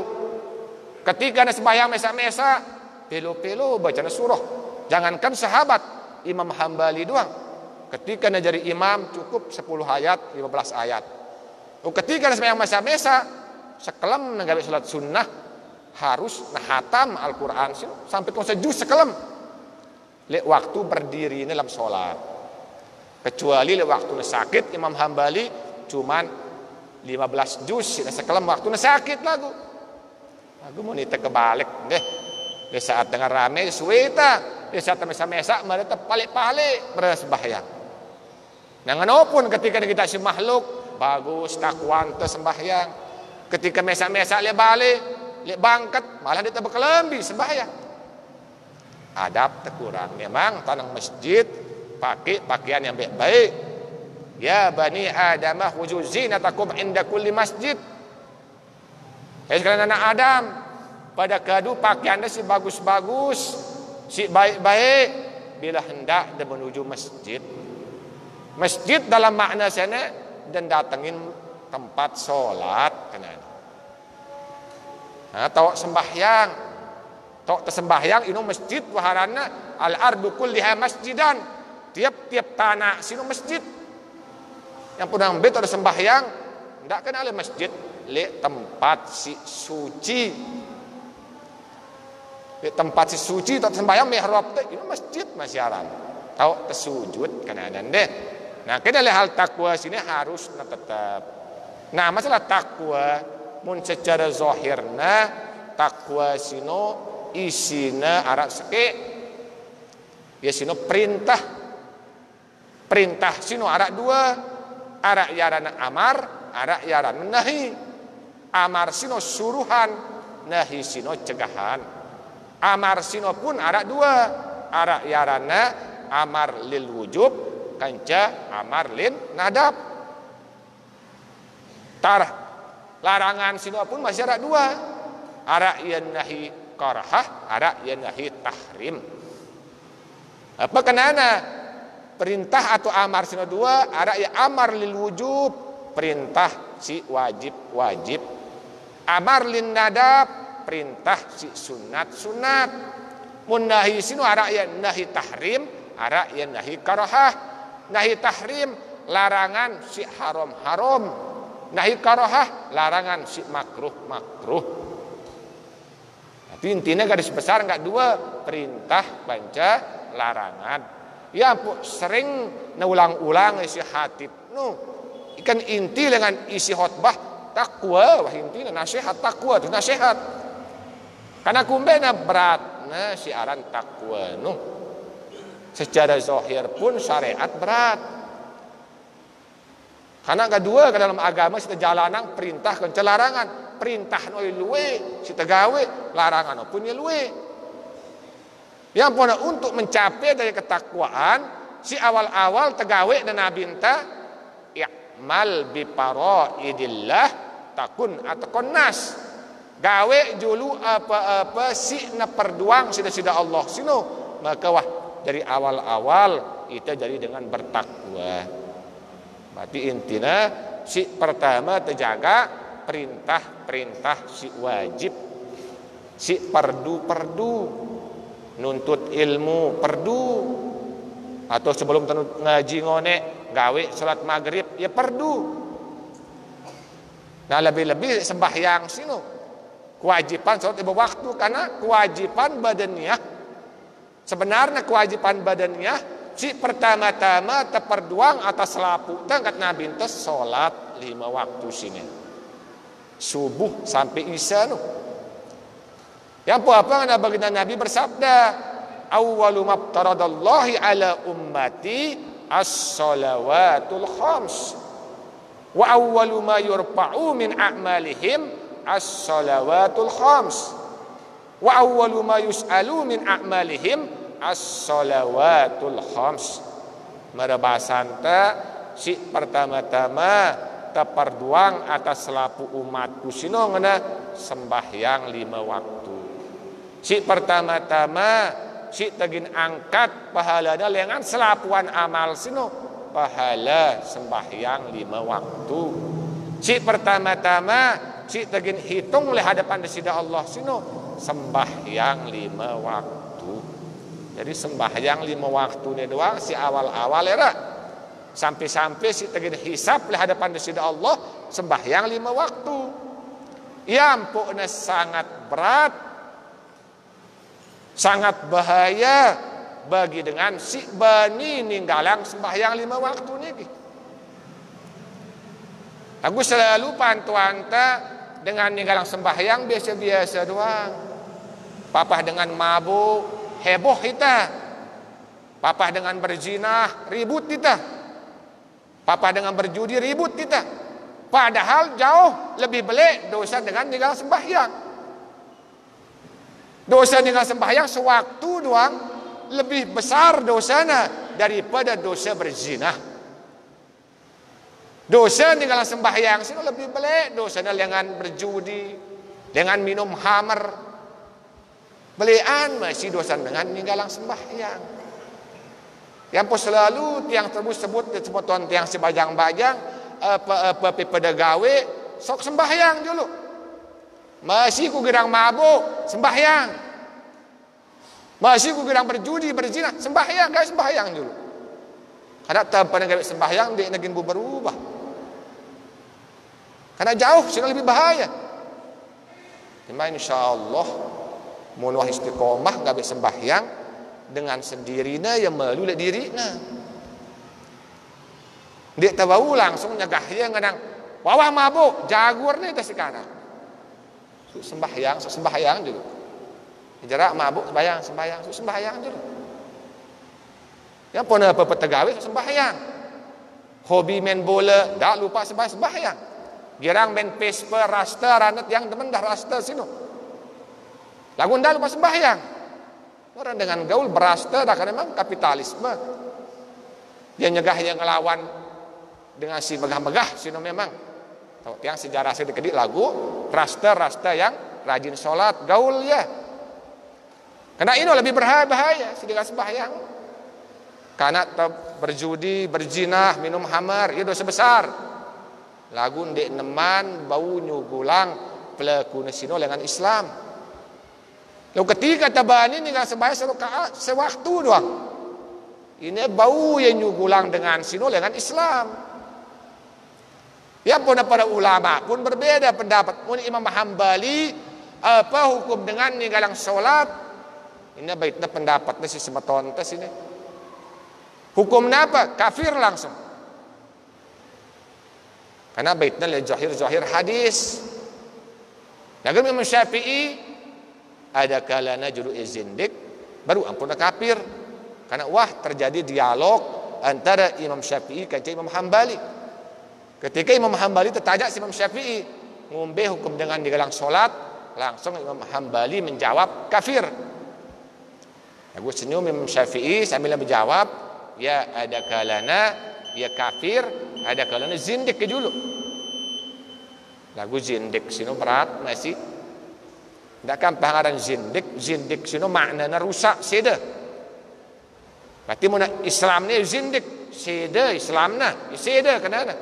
Ketika ada sembahyang mesa-mesa, belo-belo baca surah. Jangankan sahabat, Imam Hambali doang. Ketika dia jadi imam cukup 10 ayat, 15 ayat. Ketika ada sembahyang mesa-mesa, sekelam nanggapi salat sunnah harus nahatam Al-Quran sampai kau sejus sekelam. Lek waktu berdiri dalam solat. Kecuali lek waktu sakit Imam Hambali cuman 15 juz sekelam waktu sakit lagu. Lagu mau nita kebalik deh. Di saat dengar rame suweta, di saat mesa-mesa mereka palik-palik bersembahyang. Nanganopun ketika kita si makhluk bagus takwan sembahyang. Ketika mesak-mesak le balik, le bangkat, malah dia berkelambi sembahyang. Adab terkurang. Memang tanah masjid pakai pakaian yang baik-baik. Ya bani Adam khuzu zinatakum inda kulli masjid. Sekalian anak Adam, pada kadu pakaian si bagus-bagus, si baik-baik bila hendak dia menuju masjid. Masjid dalam makna sana dan datengin tempat sholat atau sembahyang tok tersembahyang inu masjid waharana al ardu kulliha masjidan, tiap-tiap tanah sinu masjid. Yang pun bet ada sembahyang ndak kena le masjid le tempat si suci, le tempat si suci tok sembahyang mihrab teh inu masjid masyaran tau tersujud kana dan deh. Nah, kena hal takwa sini harus tetap. Nah, masalah takwa mun secara zahirna takwa sino isina arak seke. Ya sino perintah. Perintah sino arak dua. Arak yarana amar, arak yarana nahi. Amar sino suruhan, nahi sino cegahan. Amar sino pun arak dua. Arak yarana amar lil wujub, kanca amar lin nadab. Larangan sino pun masih ada dua. Ara yang nahi karahah, ara yang nahi tahrim. Apa kenana? Perintah atau amar sino dua, ara yang amar lil wujub, perintah si wajib. Amar lin nadab, perintah si sunat. Mun nahi sino ara yang nahi tahrim, ara yang nahi karahah. Nahi tahrim larangan si haram. Nahi karahah larangan si makruh. Tapi intinya garis besar enggak dua, perintah banca larangan. Ya ampun sering ulang-ulang isi hatib. Ikan inti dengan isi khotbah takwa, wah inti nasihat takwa itu nasihat. Karena kumbena berat si aran takwa secara zahir pun syariat berat. Karena kedua ke dalam agama kita jalanan perintah ke larangan. Perintah no luwe, kita gawe larangan pun ya luwe. Yang pun untuk mencapai dari ketakwaan si awal-awal tegawe dan nabi enta i'mal bi paraidillah takun atau konas. gawe julu apa-apa si na perduang sida-sida Allah sino, maka wah dari awal-awal kita jadi dengan bertakwa. Berarti intinya si pertama terjaga perintah-perintah si wajib, si perdu nuntut ilmu perdu, atau sebelum ngaji ngone gawe salat maghrib ya perdu. Nah lebih-lebih sembahyang sino kewajiban salat lima waktu, karena kewajiban badannya sebenarnya kewajiban badannya si pertama-tama terperduang atas lapu tangkat Nabi entes salat 5 waktu sini subuh sampai isya no. Yang apa na baginda Nabi bersabda, awwalu maftaradallahi ala ummati as-salawatul khams wa awwalu ma yurfa'u min a'malihim as-salawatul khams wa awwalu ma yus'alu min a'malihim as-salawatul khams. Merebasanta si pertama-tama terperduang atas lapu umatku sino ngena sembahyang 5 waktu. Si pertama-tama si tegin angkat pahalanya lengan selapuan amal sino pahala sembahyang 5 waktu. Si pertama-tama si tegin hitung oleh hadapan desida Allah sino sembahyang 5 waktu. Jadi sembahyang 5 waktu ini doang si awal-awal era sampai-sampai si tegin hisap oleh hadapan desida Allah sembahyang 5 waktu. Ya ampun sangat berat, sangat bahaya bagi dengan si bani ninggalang sembahyang 5 waktu niki. Aku selalu pantuanta dengan ninggalang sembahyang biasa-biasa doang. Papah dengan mabuk heboh kita, papah dengan berzinah ribut kita, papah dengan berjudi ribut kita. Padahal jauh lebih belek dosa dengan ninggalang sembahyang. Dosa dengan sembahyang sewaktu doang lebih besar dosanya daripada dosa berzina. Dosa dengan sembahyang sih lebih belek dosanya dengan berjudi, dengan minum khamr. Belean masih dosa dengan ninggalang sembahyang. Yang pun selalu tiang tersebut semua tuan tiang sebajang-bajang apa pada gawe sok sembahyang dulu. Masih ku gerang mabuk sembahyang, masih ku gerang berjudi berzina sembahyang, guys sembahyang dulu. Karena tanpa gawe sembahyang dia negin bu berubah. Karena jauh sudah lebih bahaya. Cuma insyaallah mulai istiqomah gawe sembahyang dengan sendirinya yang melalui dirinya. Dia tahu langsung nyagahnya ngadang wawah mabuk jagurnya itu sekarang. Sembahyang dulu. Jarak mabuk sembahyang dulu. Yang pun apa petegawe sembahyang. Hobi main bola, dak lupa sembahyang. Girang main pespa rasta ranat yang temen dah rasta sino. Lagu ndak lupa sembahyang. Orang dengan gaul berasta dah kan memang kapitalisme. Dia nyegah yang ngelawan dengan si megah-megah sino memang. Yang sejarah sedikit lagu rasta yang rajin sholat gaul ya. Karena ini lebih berbahaya sedikit sembahyang. Karena berjudi, berzinah, minum khamar, itu dosa besar. Lagu ndek neman bau nyugulang pelaku nesino dengan Islam. Lalu ketika tabani ini nggak sembahyang sewaktu doang. Ini bau yang nyugulang dengan sino dengan Islam. Ya pun para ulama pun berbeda pendapat. Pun Imam Hambali apa hukum dengan ninggalang sholat? Ini baiknya pendapatnya si semetontes ini. Hukumnya apa? Kafir langsung. Karena baiknya zahir hadis. Naga Imam Syafi'i ada kalanya juru zindik baru ampun kafir. Karena wah terjadi dialog antara Imam Syafi'i dan Imam Hambali. Ketika Imam Hambali tertanya si Imam Syafi'i ngombe hukum dengan digalang sholat, langsung Imam Hambali menjawab kafir. Aku senyum Imam Syafi'i sambil menjawab, ya ada kalanya ya kafir, ada kalanya zindik ke dulu. Lagu zindik sino berat masih Ndakan pengaran zindik sino maknanya rusak seda. Berarti mun Islam ni zindik, seda Islamna, seda kenana.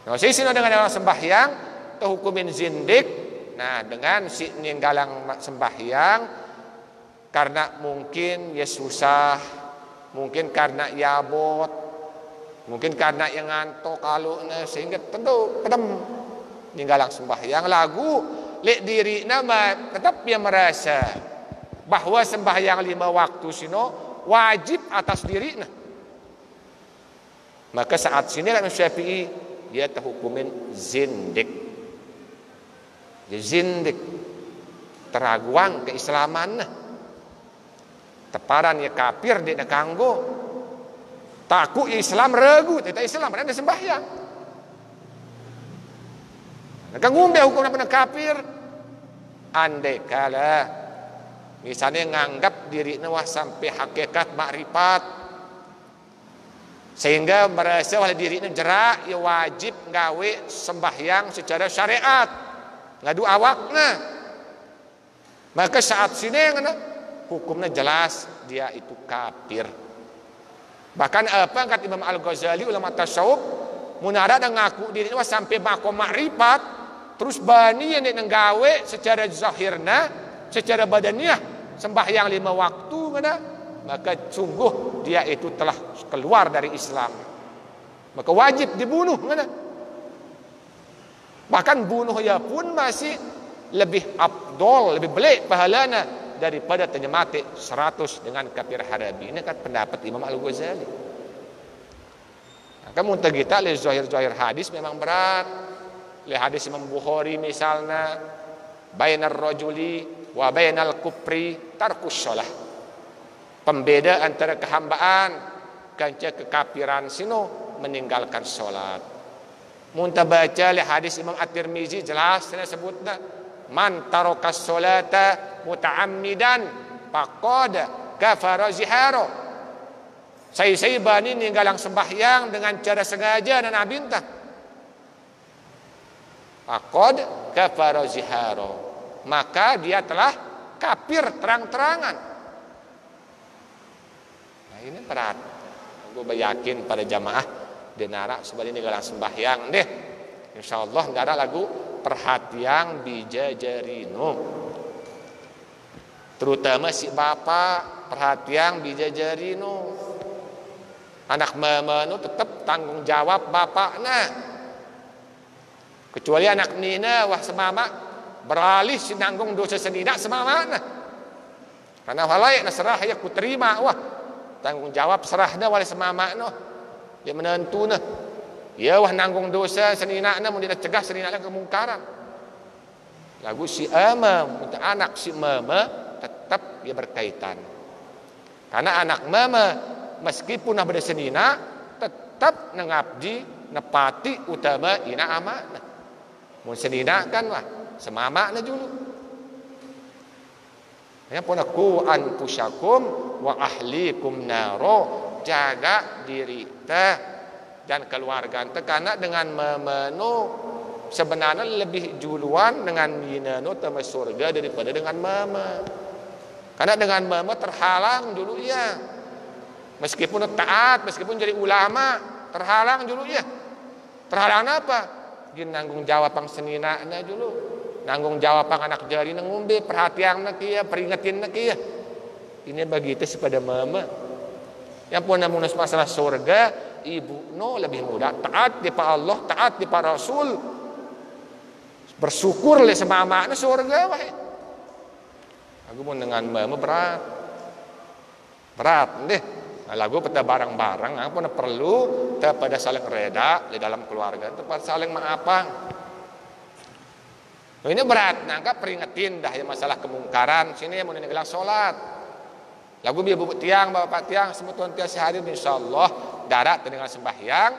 Nah, saya sino dengan orang sembahyang terhukumin zindik. Nah, dengan si ninggalang sembahyang karena mungkin ya susah, mungkin karena ya abot, mungkin karena yang ngantuk kalau sehingga tentu pedem ninggalang sembahyang lagu lek diri nama tetap dia merasa bahwa sembahyang 5 waktu sino wajib atas diri nah. Maka saat sini Imam Syafi'i dia terhukumin zindik. Dia zindik teraguang keislaman nah. Teparan ya kafir dia kanggo. Takut Islam ragu, tidak Islam ada sembahyang. Nak ngumbe hukum apa kafir? Andai kala misalnya nganggap dirinya wah sampai hakikat makrifat sehingga merasa oleh dirinya jerak ya wajib gawe sembahyang secara syariat ngadu awakna, maka saat sini hukumnya jelas dia itu kafir. Bahkan apa kata Imam Al-Ghazali ulama tasawuf munara dan ngaku dirinya wah sampai makom makrifat terus bani yang nenggawe secara zahirna, secara badaniah sembahyang 5 waktu mana, maka sungguh dia itu telah keluar dari Islam. Maka wajib dibunuh mana. Bahkan bunuh ya pun masih lebih afdol, lebih baik pahalana daripada mati 100 dengan kafir harabi. Ini kan pendapat Imam Al-Ghazali. Maka muntah kita lihat zahir-zahir hadis memang berat. Lihat hadis Imam Bukhari misalnya bainar rajuli wa bainal kufri tarkus shalah. Pembeda antara kehambaan kanca kekafiran sino meninggalkan salat. Muntah baca lihat hadis Imam At-Tirmizi jelas saya sebutna man tarakas salata muta'ammidan faqad kafara zihara. Saya bani ninggalang sembahyang dengan cara sengaja dan abintah. Faqad kafara zihara, maka dia telah kafir terang-terangan. Nah ini berat. Gue yakin pada jamaah denara sebagai ninggalang sembahyang deh. Insyaallah denara lagu perhatian bijajarino. Terutama si bapak perhatian bijajarino. Anak mama nu tetap tanggung jawab bapakna. Kecuali anak nina wah semama beralih sinanggung dosa senina semama nah. Karena walai nasrah ya ku terima wah tanggung jawab serahna wali semama no. Dia menentu nah. Ya wah nanggung dosa senina na mun dia cegah senina kemungkaran. Lagu si ama untuk anak si mama tetap dia berkaitan. Karena anak mama meskipun nah bersenina tetap nengabdi nepati utama ina amanah. Mun senina kan wah semama na dulu. Ya pun aku anfusakum wa ahlikum naro, jaga diri teh dan keluarga teh karena dengan memenu sebenarnya lebih juluan dengan minano tama surga daripada dengan mama. Karena dengan mama terhalang dulu ya. Meskipun taat, meskipun jadi ulama, terhalang dulu ya. Terhalang apa? Gin nanggung jawab pang senina na dulu, nanggung jawab pang anak jari ngumbe, perhatian na kiya, peringatin na kiya. Ini begitu kepada mama. Yang pun namun masalah surga, ibu no lebih mudah taat di pa Allah, taat di pa Rasul. Bersyukur le sama amakna surga wah. Aku pun dengan mama berat deh. Lagu pada barang-barang apa perlu pada saling reda di dalam keluarga tempat saling maafan. Nah, ini berat nangka peringetin dah ya masalah kemungkaran sini mau ninggalang salat. Lagu biar bubuk tiang bapak tiang semuanya tiasa hadir insyaallah darat dengan sembahyang.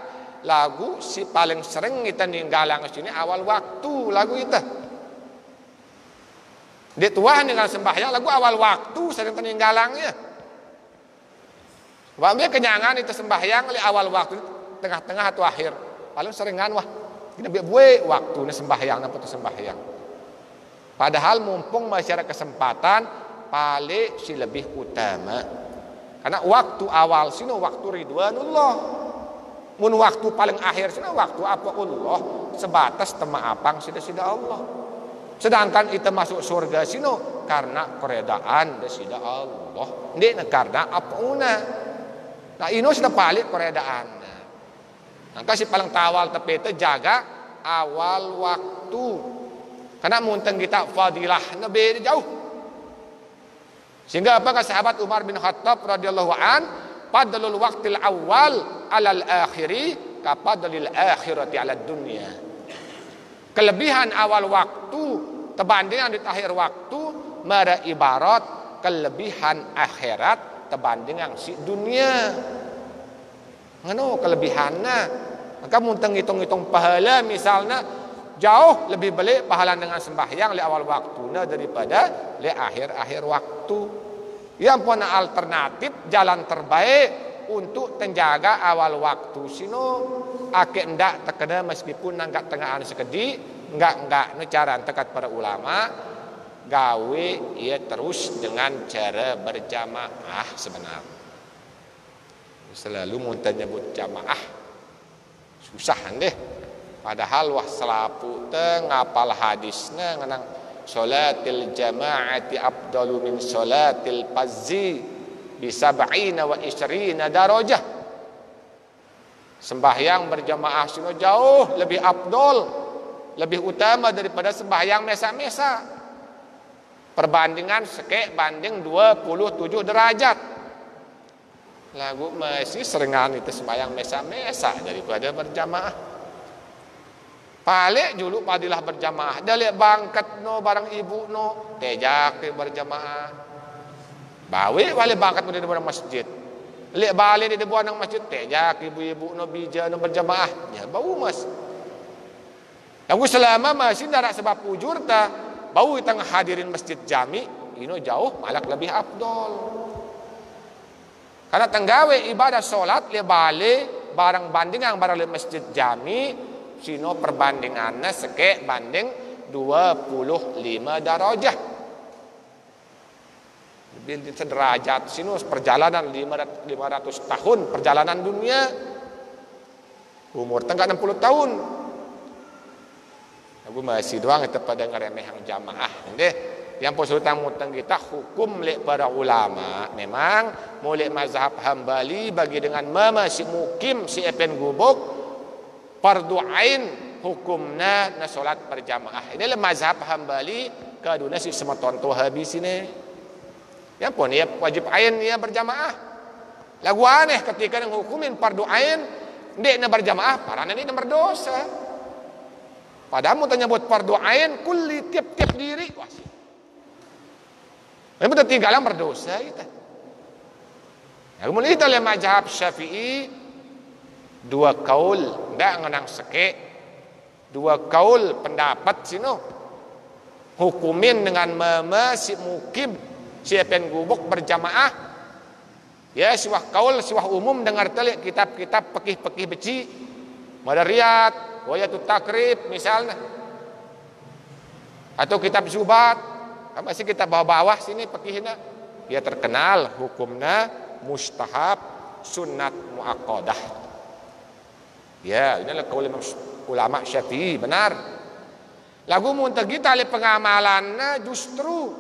Lagu si paling sering kita ninggalang sini awal waktu lagu itu. Di tuan dengan sembahyang lagu awal waktu sering peninggalangnya. Wambil kenyangan itu sembahyang li awal waktu tengah-tengah atau akhir. Paling seringan wah. Kita biar buat waktu ni sembahyang apa tu sembahyang. Padahal mumpung masih ada kesempatan, paling si lebih utama. Karena waktu awal sini waktu ridwanullah. Mun waktu paling akhir sini waktu apa Allah, sebatas temaapang sida-sida Allah. Sedangkan kita masuk surga sini karena keredaan sida Allah. Ini karena apa una. Nah ini sudah paling keredaan. Maka si paling tawal tapi itu jaga awal waktu. Karena munteng kita fadilah Nabi jauh. Sehingga apakah sahabat Umar bin Khattab radhiyallahu an, fadlul waqtil awal alal akhiri kafadlil akhirati alad dunya. Kelebihan awal waktu terbanding di akhir waktu mara ibarat kelebihan akhirat terbanding yang si dunia. Ngano kelebihannya? Maka munteng hitung-hitung pahala misalnya jauh lebih baik pahala dengan sembahyang di awal waktunya daripada di akhir-akhir waktu. Yang punya alternatif jalan terbaik untuk menjaga awal waktu sino ake ndak terkena meskipun nanggak tengahan sekedi enggak cara tekat para ulama gawe ia terus dengan cara berjamaah sebenarnya. Selalu muntah nyebut jamaah susah deh. Padahal wah selapu teh ngapal hadisnya ngenang salatil jama'ati afdalu min salatil fazzi bi sab'ina wa isyrina darajah. Sembahyang berjamaah sino jauh lebih afdol, lebih utama daripada sembahyang mesa-mesa. Perbandingan sekek banding 27 derajat. Lagu masih seringan itu sembahyang mesa-mesa daripada berjamaah. Palik dulu padilah berjamaah. Dah lihat bangkat no barang ibu no tejak berjamaah. Bawi balik bangkat pada barang masjid. Lihat balik di buah nang masjid tejak ibu-ibu no bija no berjamaah. Ya bau mas. Yang selama masih darat sebab ujur ta bau kita hadirin masjid jami ini jauh malak lebih afdol. Karena tenggawe ibadah solat lihat balik barang banding yang barang masjid jami sino perbandingannya sekek banding 25 darajah. Lebih sederajat sino perjalanan 500 tahun perjalanan dunia. Umur tengah 60 tahun. Aku masih doang itu pada ngeremehang jamaah. Yang posutang mutang kita hukum lek para ulama memang mulai mazhab Hambali bagi dengan mama si mukim si epen gubuk fardu ain hukumna na salat berjamaah. Inilah mazhab Hambali kaduna si semeton tu habis ini. Ya pun ia wajib ain ia berjamaah. Lagu aneh ketika yang hukumin fardu ain ndek na berjamaah parana ini berdosa. Padahal mau tanya buat fardu ain kulli tiap-tiap diri. Wah. Ini betul tinggalan berdosa kita. Ya, kemudian kita lihat mazhab Syafi'i dua kaul ndak ngenang seke dua kaul pendapat sino hukumin dengan mama si mukim si pen gubuk berjamaah ya siwah kaul siwah umum dengar telik kitab-kitab pekih-pekih beci Madariyat Wayatut Takrib misalnya atau kitab Zubat masih kita bawah-bawah sini pekihna dia terkenal hukumnya mustahab sunnat muakkadah. Ya, inilah kaul ulama Syafi'i benar. Lagu muntah kita oleh pengamalannya justru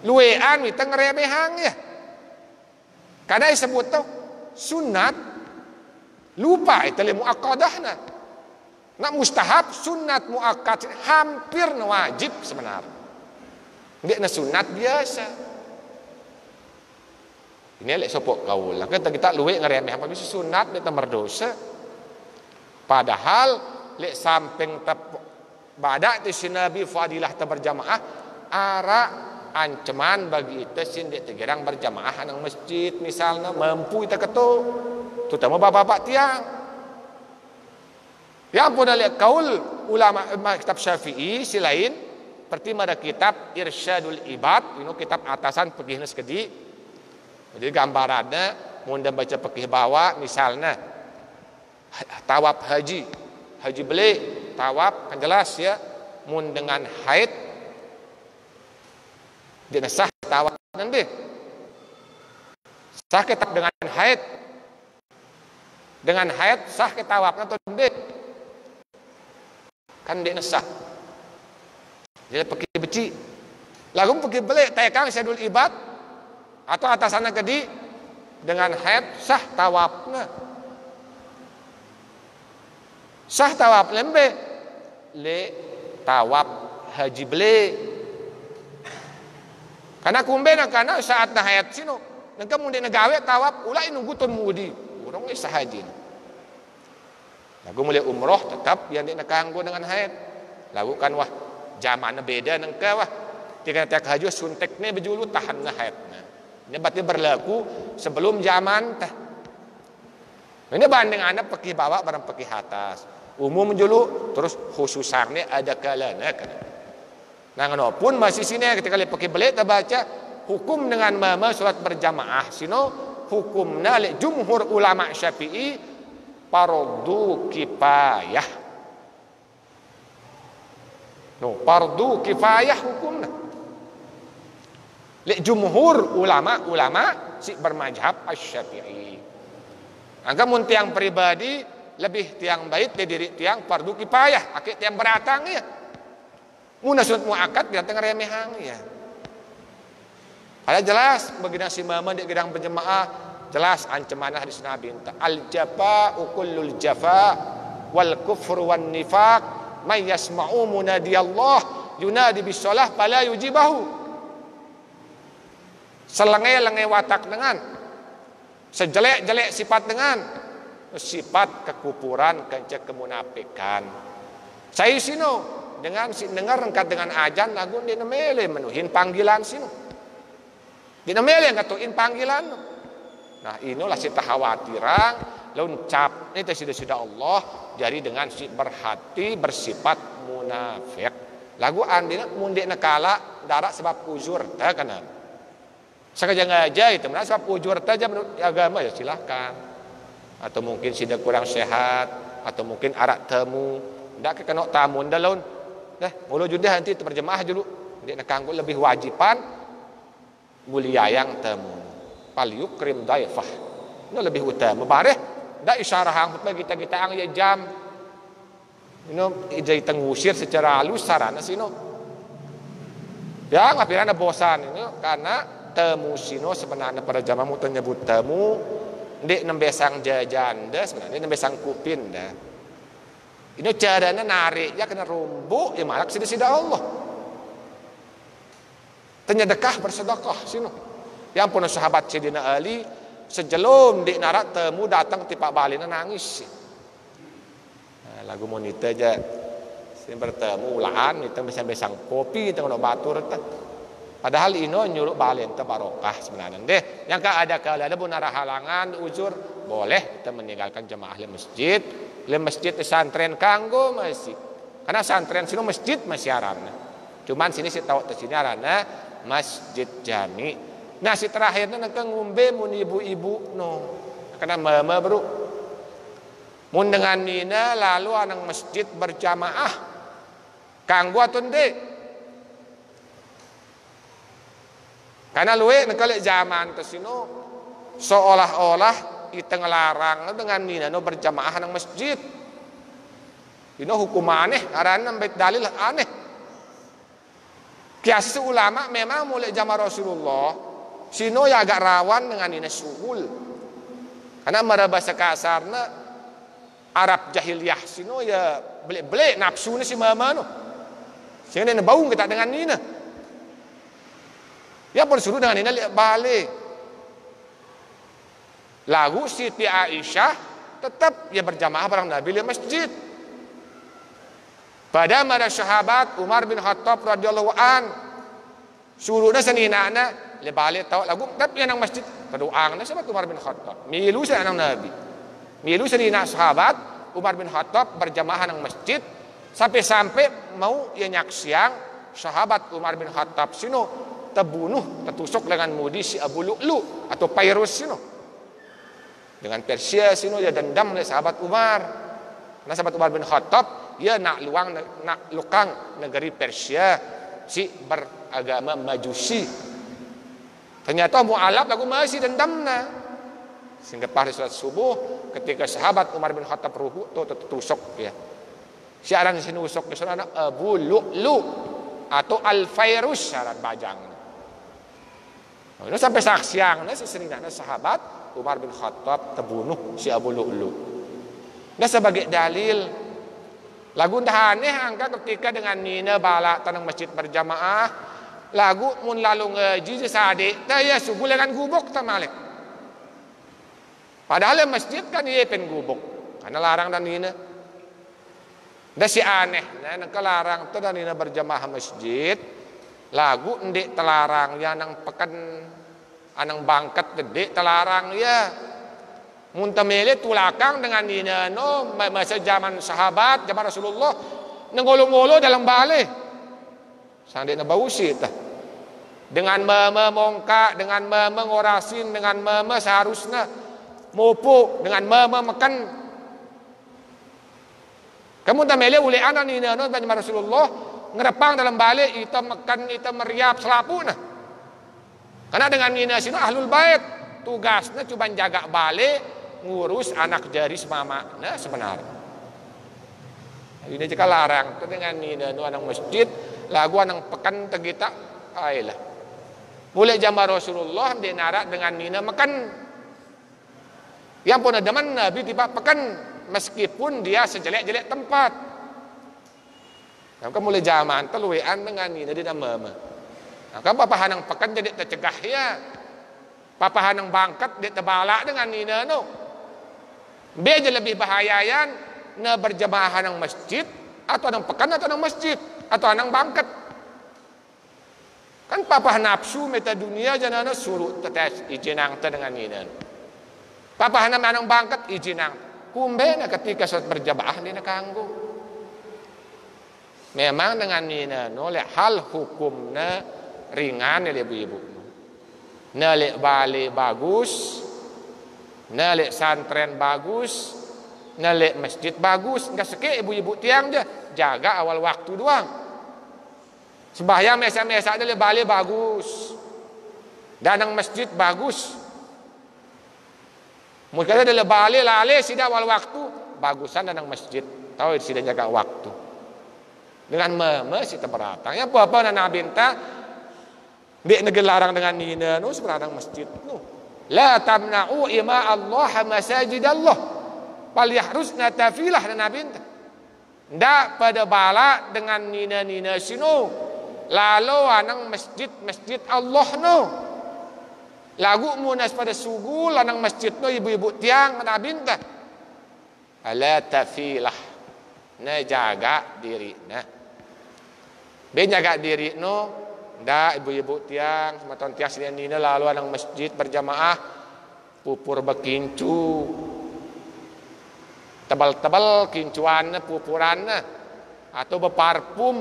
luwean kita ngeremehang ya. Karena disebut tuh sunat lupa itu le muakkadahna. Nak mustahab sunat muakkad hampir wajib sebenarnya. Nggak na sunat biasa. Ini lek sopok kaul. Kita luwe ngeremehang apa bisa sunat kita berdosa. Padahal lek samping badak ti Nabi fadilah berjamaah ara ancaman bagi itu sindek tegerang berjamaah nang masjid misalnya mampu kita ketu terutama bapak-bapak tiang. Yang pun lek kaul ulama kitab Syafi'i selain seperti ada kitab Irsyadul Ibad ini kitab atasan pekih sekedi. Jadi gambarannya mun baca pekih bawah misalnya tawaf haji beli tawaf kan jelas ya mun dengan haid Dia sah tawaf nanti. Sah kita dengan haid. Dengan haid sah kita tawaf atau nanti. Kan dia sah. Dia pergi beci. Lagu pergi balik tekang syadul ibad atau atasannya kedi dengan haid sah tawafna. Sah tawaf lembe le tawaf haji beli. Karena kumbe nak kana saat na hayat sino nang kemudian nagawe tawaf ulai nunggu ton mudi urang sah haji. Lagu mulai umroh tetap yang dia nakanggo dengan haid. Lagu kan wah zamannya beda nang ka wah. Tiga-tiga haji sunteknya berjulu tahan na haid. Ini berarti berlaku sebelum zaman teh. Ini banding anak pergi bawa barang pergi atas. Umum dulu terus khususarnya ada kalanya kan. Nah, pun masih sini ketika dia pergi balik kita baca hukum dengan mama sholat berjamaah sino hukumna li jumhur ulama Syafi'i fardu kifayah. No, fardu kifayah hukumna. Li jumhur ulama si bermazhab Asy-Syafi'i. Angka mun tiang pribadi lebih tiang baik dari diri tiang fardu kifayah, akik tiang beratang ya. Mun sunat muakkad kita tengah remehang ya. Ada jelas bagi nasi mama di gedang berjemaah jelas ancaman hadis Nabi al jafa'u kullul jafa wal kufru wan nifaq may yasma'u munadiyallah yunadi bis shalah fala yujibahu. Selengai-lengai watak dengan sejelek-jelek sifat dengan sifat kekufuran kencek kemunafikan. Saya sino dengan si dengar rengkat dengan ajan lagu dia mele menuhin panggilan sino. Dia mele ngatuin panggilan. Nah, inilah si khawatiran loncap ini sudah Allah jadi dengan si berhati bersifat munafik. Lagu andina mundik nakala darat sebab uzur tah kana. Sengaja itu mana sebab uzur saja menurut agama ya silahkan. Atau mungkin sudah kurang sehat atau mungkin arak temu ndak kena tamu ndalon. Dah, mulu judah nanti berjemaah dulu. Dia nak kanggo lebih wajiban mulia yang temu. Fal yukrim daifah. Ini lebih utama. Bareh ndak isyarah hang bagi kita ang ya jam. Ini ijai tengusir secara halus sarana sino. Ya ngapirana bosan ini karena temu sino sebenarnya pada zaman mu nyebut temu ndek nembesang jajan dah sebenarnya nembesang kupin dah. Ini caranya narik ya kena rumbuk ya malak sida-sida Allah. Tenyedekah bersedekah sino. Yang pun sahabat Sayyidina Ali sejelum di narak temu datang tipak balina nangis. Nah, lagu monita aja. Sini bertemu ulaan kita besang kopi tengok batur teh. Padahal ino nyuruh balen teh barokah sebenarnya deh. Yang ada bunara halangan uzur boleh kita meninggalkan jemaah di masjid. Le masjid pesantren kanggo masih. Karena pesantren sini masjid masih arana. Cuman sini si tahu sini arana masjid jami. Nah si terakhirnya nak ngumbe mun ibu-ibu no. Karena mama bro. Mun dengan nina lalu anak masjid berjamaah. Kanggo atau ndek? Karena luwe nekale zaman tesino seolah-olah kita ngelarang dengan nina no berjamaah nang masjid. Ini hukum aneh, karena bait dalil aneh. Kias ulama memang mulai zaman Rasulullah, sino ya agak rawan dengan nina suhul. Karena merabasa kasarna Arab jahiliyah sino ya belik-belik nafsu ni si mama no. Sehingga nina bau kita dengan nina. Ya bersuruh dengan nina lihat balik. Lagu Siti Aisyah tetap ya berjamaah bareng Nabi di masjid. Pada mana sahabat Umar bin Khattab radhiyallahu an suruhna seninana le balik tahu lagu tapi nang masjid berdoa sahabat Umar bin Khattab. Milu sa nang Nabi. Milu senina sahabat Umar bin Khattab berjamaah nang masjid sampai mau ia nyaksiang sahabat Umar bin Khattab sino terbunuh tertusuk dengan mudi si Abu Lu'lu atau Pairus sino. Dengan Persia sino dia dendam oleh sahabat Umar. Karena sahabat Umar bin Khattab dia nak lukang negeri Persia si beragama Majusi. Ternyata mu'alaf lagu masih dendamna. Sehingga pada salat subuh ketika sahabat Umar bin Khattab ruku tu tusuk ya. Siaran sini usuk ke sana Abu Lu'lu atau Al-Fairus syarat bajang. Itu sampai saksiang seseringana sahabat Umar bin Khattab terbunuh si Abu Lu'lu. Nah sebagai dalil lagu dah aneh angka ketika dengan nina bala tanang masjid berjamaah lagu mun lalu ngaji sadik dah ya subuh dengan gubuk tak malik. Padahal masjid kan ia pen gubuk karena larang dan nina. Dah si aneh nah kelarang tu dan nina berjamaah masjid lagu ndek telarang ya nang pekan anang bangkat gede telarang ya. Muntamele tulakang dengan nina no masa zaman sahabat zaman Rasulullah nengolo-ngolo dalam balai sandek na bausi tah dengan memongkak dengan mengorasin dengan seharusnya mupuk dengan makan kamu tamele ule anak nina no zaman Rasulullah ngerepang dalam balai itu makan itu meriap selapu nah karena dengan nina sini ahlul bait tugasnya cuma jaga balai ngurus anak jari semama nah sebenarnya ini jika larang itu dengan nina no anak masjid lagu anak pekan tegita ailah mulai zaman Rasulullah dia narak dengan nina makan yang pun ada Nabi tiba pekan meskipun dia sejelek-jelek tempat maka mulai zaman teluian dengan nina di nama maka papahan yang pekan jadi tercegah ya papahan yang bangkat dia terbalak dengan nina no beja lebih bahayayan na berjamaah nang masjid atau nang pekan atau nang masjid atau nang bangkat kan papa nafsu meta dunia janana suruh tetes izinang te dengan nina papa nang bangkat izinang kumbe na ketika saat berjamaah nina kanggo memang dengan nina no le hal hukumna ringan le ibu-ibu na le bali bagus nalik santren bagus, nalik masjid bagus, enggak sekek ibu-ibu tiang je, jaga awal waktu doang. Sembahyang mesa-mesa ada le balik bagus. Danang masjid bagus. Mungkin ada le balik lale sida awal waktu, bagusan danang masjid. Tahu sida jaga waktu. Dengan si teberatang. Ya apa-apa nana binta biak negelarang dengan nina no seberang masjid no. La tamna'u ima Allah masajid Allah. Pal yahrusna tafilah dan Nabi enta. Ndak pada bala dengan nina-nina sino. Lalu anang masjid Allah no. Lagu munas pada sugu lanang masjid no ibu-ibu tiang Nabi enta. Ala tafilah. Na jaga diri na. Ben jaga diri no. Ndak ibu-ibu tiang sematan tiang sini nina lalu anang masjid berjamaah pupur bekincu tebal-tebal kincuannya pupurannya atau beparfum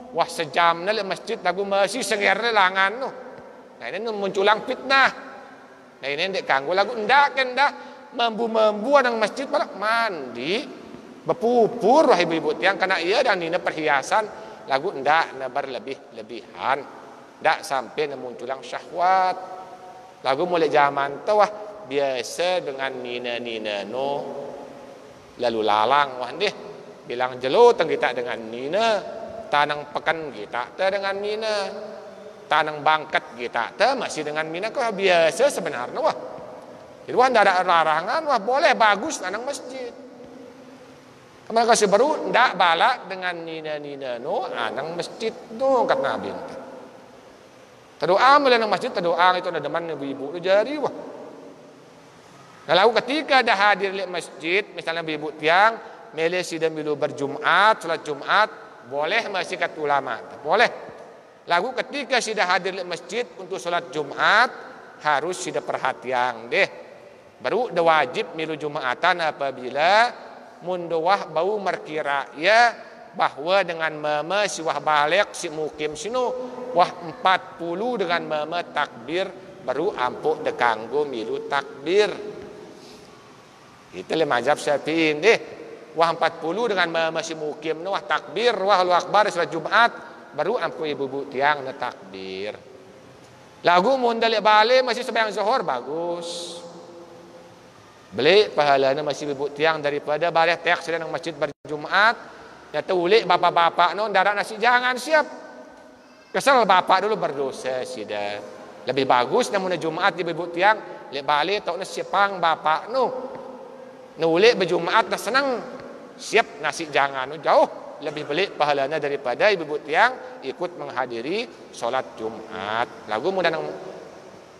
wah sejamnya le masjid lagu masih sengernya langan no. Nah ini munculang fitnah nah ini ndek kanggo lagu ndak kendak membu anang masjid malah mandi bepupur wah ibu-ibu tiang karena iya dan nina perhiasan lagu ndak na berlebih-lebihan ndak sampai munculang syahwat lagu mulai zaman tu wah biasa dengan nina-nina no lalu lalang wah deh bilang jelo teng kita dengan nina tanang pekan kita dengan nina tanang bangkat kita masih dengan nina kok biasa sebenarnya wah itu wah ndak ada larangan wah boleh bagus tanang masjid kemarin kasih baru ndak balak dengan nina-nina no anang masjid no kata Nabi terdoa mulai nang masjid terdoa itu ada deman ibu-ibu itu jadi wah. Nah lalu ketika dah hadir di masjid misalnya ibu tiang milih sidang milu berjumat salat Jumat boleh masih kata ulama boleh. Lalu ketika sudah hadir di masjid untuk salat Jumat harus sudah perhatian deh. Baru dah wajib milu Jumatan apabila mundawah bau merkira ya bahwa dengan mama si wah balik si mukim sinu wah 40 dengan mama takbir baru ampuk dekanggo milu takbir itu le mazhab Syafi'i deh wah 40 dengan mama si mukim wah takbir wah Allahu akbar salat Jumat baru ampu ibu tiang na takbir. Lagu mun dalik balik masih sembahyang zuhur bagus. Beli pahalanya masih ibu tiang daripada balik tek sedang masjid berjumat. Ya tulik bapak-bapak no darah nasi jangan siap. Kesal bapak dulu berdosa sida. Lebih bagus namun Jumat di ibu tiang lek balik tok na siapang bapak no. Nulik berjumat na senang siap nasi jangan no jauh lebih beli pahalanya daripada ibu tiang ikut menghadiri sholat Jumat. Lagu mudah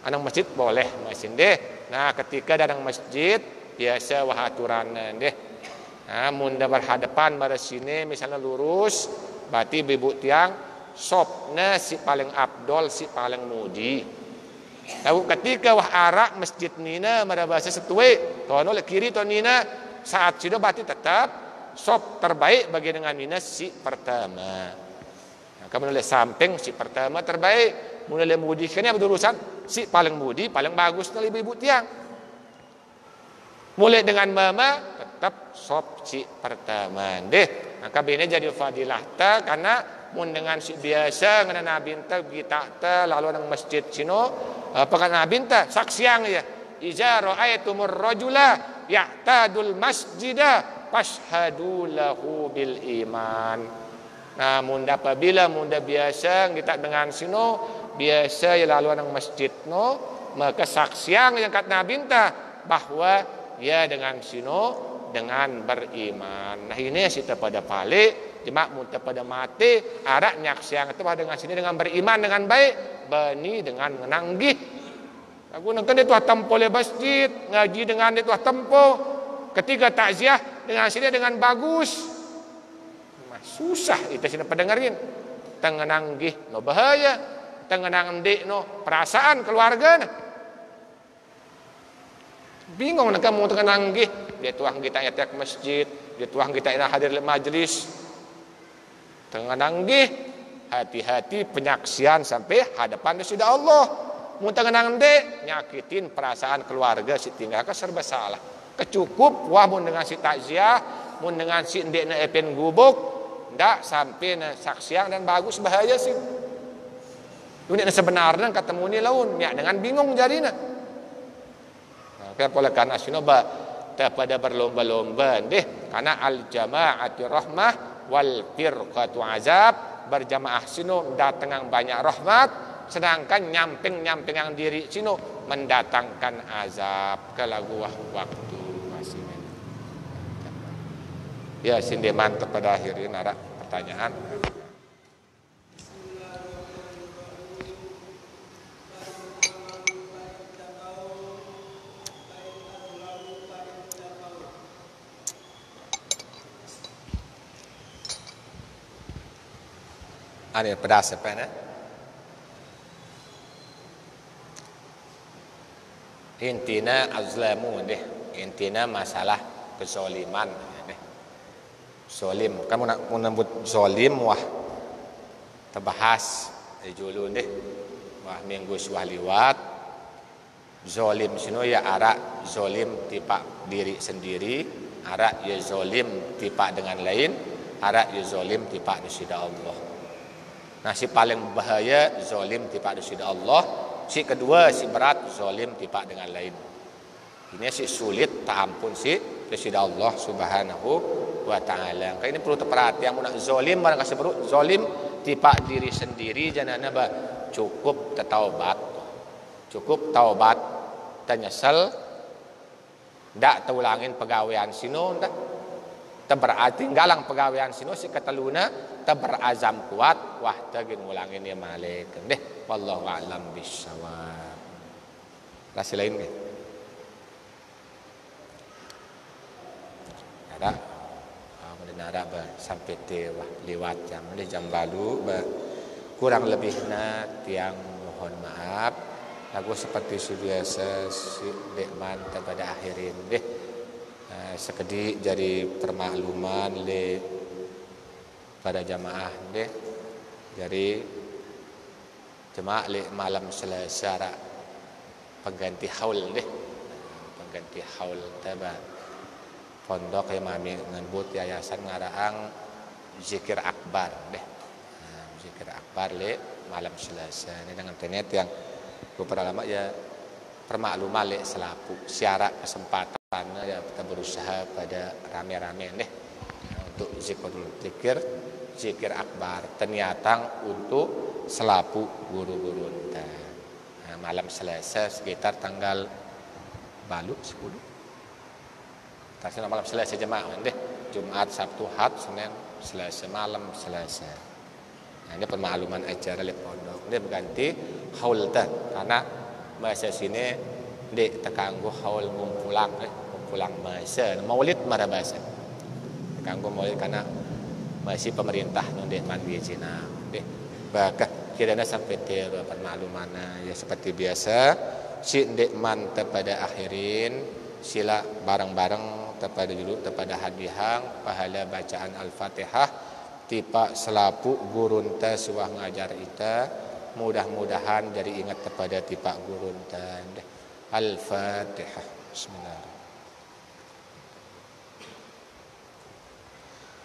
anang masjid boleh masin deh. Nah ketika datang masjid biasa wahaturan deh. Nah munda berhadapan pada sini misalnya lurus, berarti ibu tiang sopna si paling abdol si paling muji. Lalu ketika wah arak masjid nina pada bahasa setue, tono le kiri to nina saat sudah berarti tetap sop terbaik bagi dengan nina si pertama. Nah, kamu boleh samping si pertama terbaik, mulai mudikannya berurusan si paling mudi paling bagus dari ibu tiang. Mulai dengan mama tetap sop si pertama deh. Maka bini jadi fadilah ta karena mun dengan si biasa ngana nabi ta kita ta lalu nang masjid sino pekan nabi ta saksiang ya. Iza ra'aitumur rajula ya'tadul masjidah fashhadu lahu bil iman. Nah, munda apabila munda biasa kita dengan sino biasa ya lalu nang masjid no maka saksiang yang kat nabi ta bahwa ya dengan sino dengan beriman. Nah ini kita pada palik jemaah muntah pada mati arak nyaksiang itu dengan sini dengan beriman dengan baik bani dengan menanggih. Aku nonton itu tempo le masjid ngaji dengan itu tempo ketika takziah dengan sini dengan bagus. Susah itu sini pendengarin tengenanggih no bahaya tengenang no perasaan keluarga nah. Bingung nak kamu tengenanggih dia tuang kita ya ke masjid dia tuang kita ina hadir majlis tengenanggih hati-hati penyaksian sampai hadapan sudah Allah. Mun tengenanggih nyakitin perasaan keluarga si tinggal ke serba salah. Kecukup wah mun dengan si takziah mun dengan si ndek na epen gubuk ndak sampai na saksiang dan bagus bahaya sih. Dunia sebenarnya ketemu ni laun ya dengan bingung jadinya. Nah, oleh karena sinoba pada berlomba-lomba deh karena al jamaati rahmah wal firqatu azab berjamaah sino datang banyak rahmat sedangkan nyamping yang diri sino mendatangkan azab ke lagu waktu masih. Ya sinde mantap pada akhirnya ada pertanyaan. Ada pedas apa na? Intina azlamu deh. Intina masalah kezaliman deh. Zalim. Kamu nak menyebut zalim wah terbahas dulu deh. Wah minggu suah liwat. Zalim sino ya arak zalim tipa diri sendiri, arak ya zalim tipa dengan lain, arak ya zalim tipa disida Allah. Nah si paling bahaya zalim tipa disida Allah, si kedua si berat zalim tipa dengan lain. Ini si sulit tak ampun si disida Allah Subhanahu wa taala. Ini perlu perhatian mun zalim barang kasih perlu zalim tipa diri sendiri jangan apa cukup taubat. Cukup taubat dan nyesel ndak teulangin pegawaian sino ndak berarti galang pegawaian sino si keteluna berazam kuat wah tagin ngulangin ya malik deh wallahu a'lam bissawab. Kasih lain ke ada ada sampai tewa lewat jam lalu kurang lebihnya tiang mohon maaf lagu seperti biasa si dekman pada akhirin deh sekedik jadi permakluman le pada jamaah deh jadi jemaah le malam Selasa pengganti haul deh pengganti haul taba pondok yang mami ngebut yayasan ngaraang zikir akbar deh zikir akbar le malam Selasa. Ini dengan tenet yang beberapa lama ya permakluman le selapu syarat kesempatan ya kita berusaha pada rame-rame deh untuk zikir akbar ternyata untuk selapu guru-guru malam Selasa sekitar tanggal balu 10 tasnya malam Selasa jemaah deh Jumat Sabtu Ahad Senin Selasa malam Selasa. Nah, ini permakluman acara lep pondok ini berganti haul karena masa sini di tekanggu haul ngumpulang masa maulid marah bahasa tekanggu maulid karena masih pemerintah nondeh mandi Cina deh bakah kiranya sampai tiru permakluman ya seperti biasa si ndek man pada akhirin sila bareng-bareng kepada dulu kepada hadihang pahala bacaan Al-Fatihah tipa selapu gurunta suah ngajar ita mudah-mudahan jadi ingat kepada tipa gurunta Al-Fatihah. Bismillahirrahmanirrahim.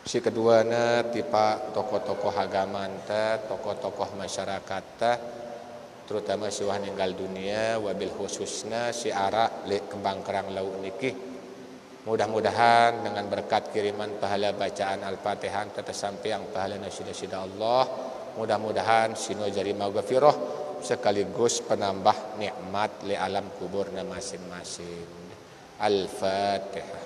Si kedua na tipa tokoh-tokoh agama ta, tokoh-tokoh masyarakat ta, terutama si wah ninggal dunia wabil khususna si ara le kembang kerang lauk niki. Mudah-mudahan dengan berkat kiriman pahala bacaan Al-Fatihah tersampaiang pahala nasyida-syida Allah, mudah-mudahan sino jari maghfirah sekaligus penambah nikmat li alam kuburna masing-masing. Al-Fatihah.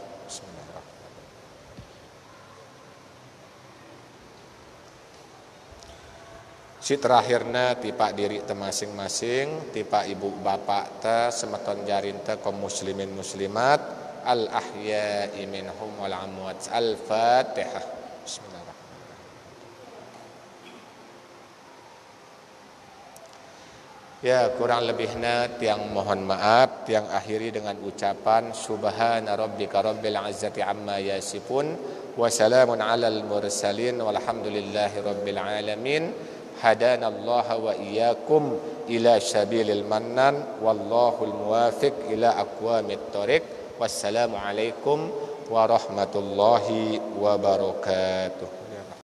Si terakhirna tipa diri te masing-masing, tipa ibu bapak te semeton jarin te kaum muslimin muslimat, al ahya'i minhum wal amwat. Al-Fatihah. Bismillahirrahmanirrahim. Ya, kurang lebihnya tiang mohon maaf, tiang akhiri dengan ucapan subhana rabbika rabbil izzati amma yasifun wa salamun alal mursalin walhamdulillahi rabbil alamin. Hadana Allah wa iyyakum ila sabilil mannan wallahul muwafiq ila aqwamit thoriq. Wassalamu alaikum warahmatullahi wabarakatuh.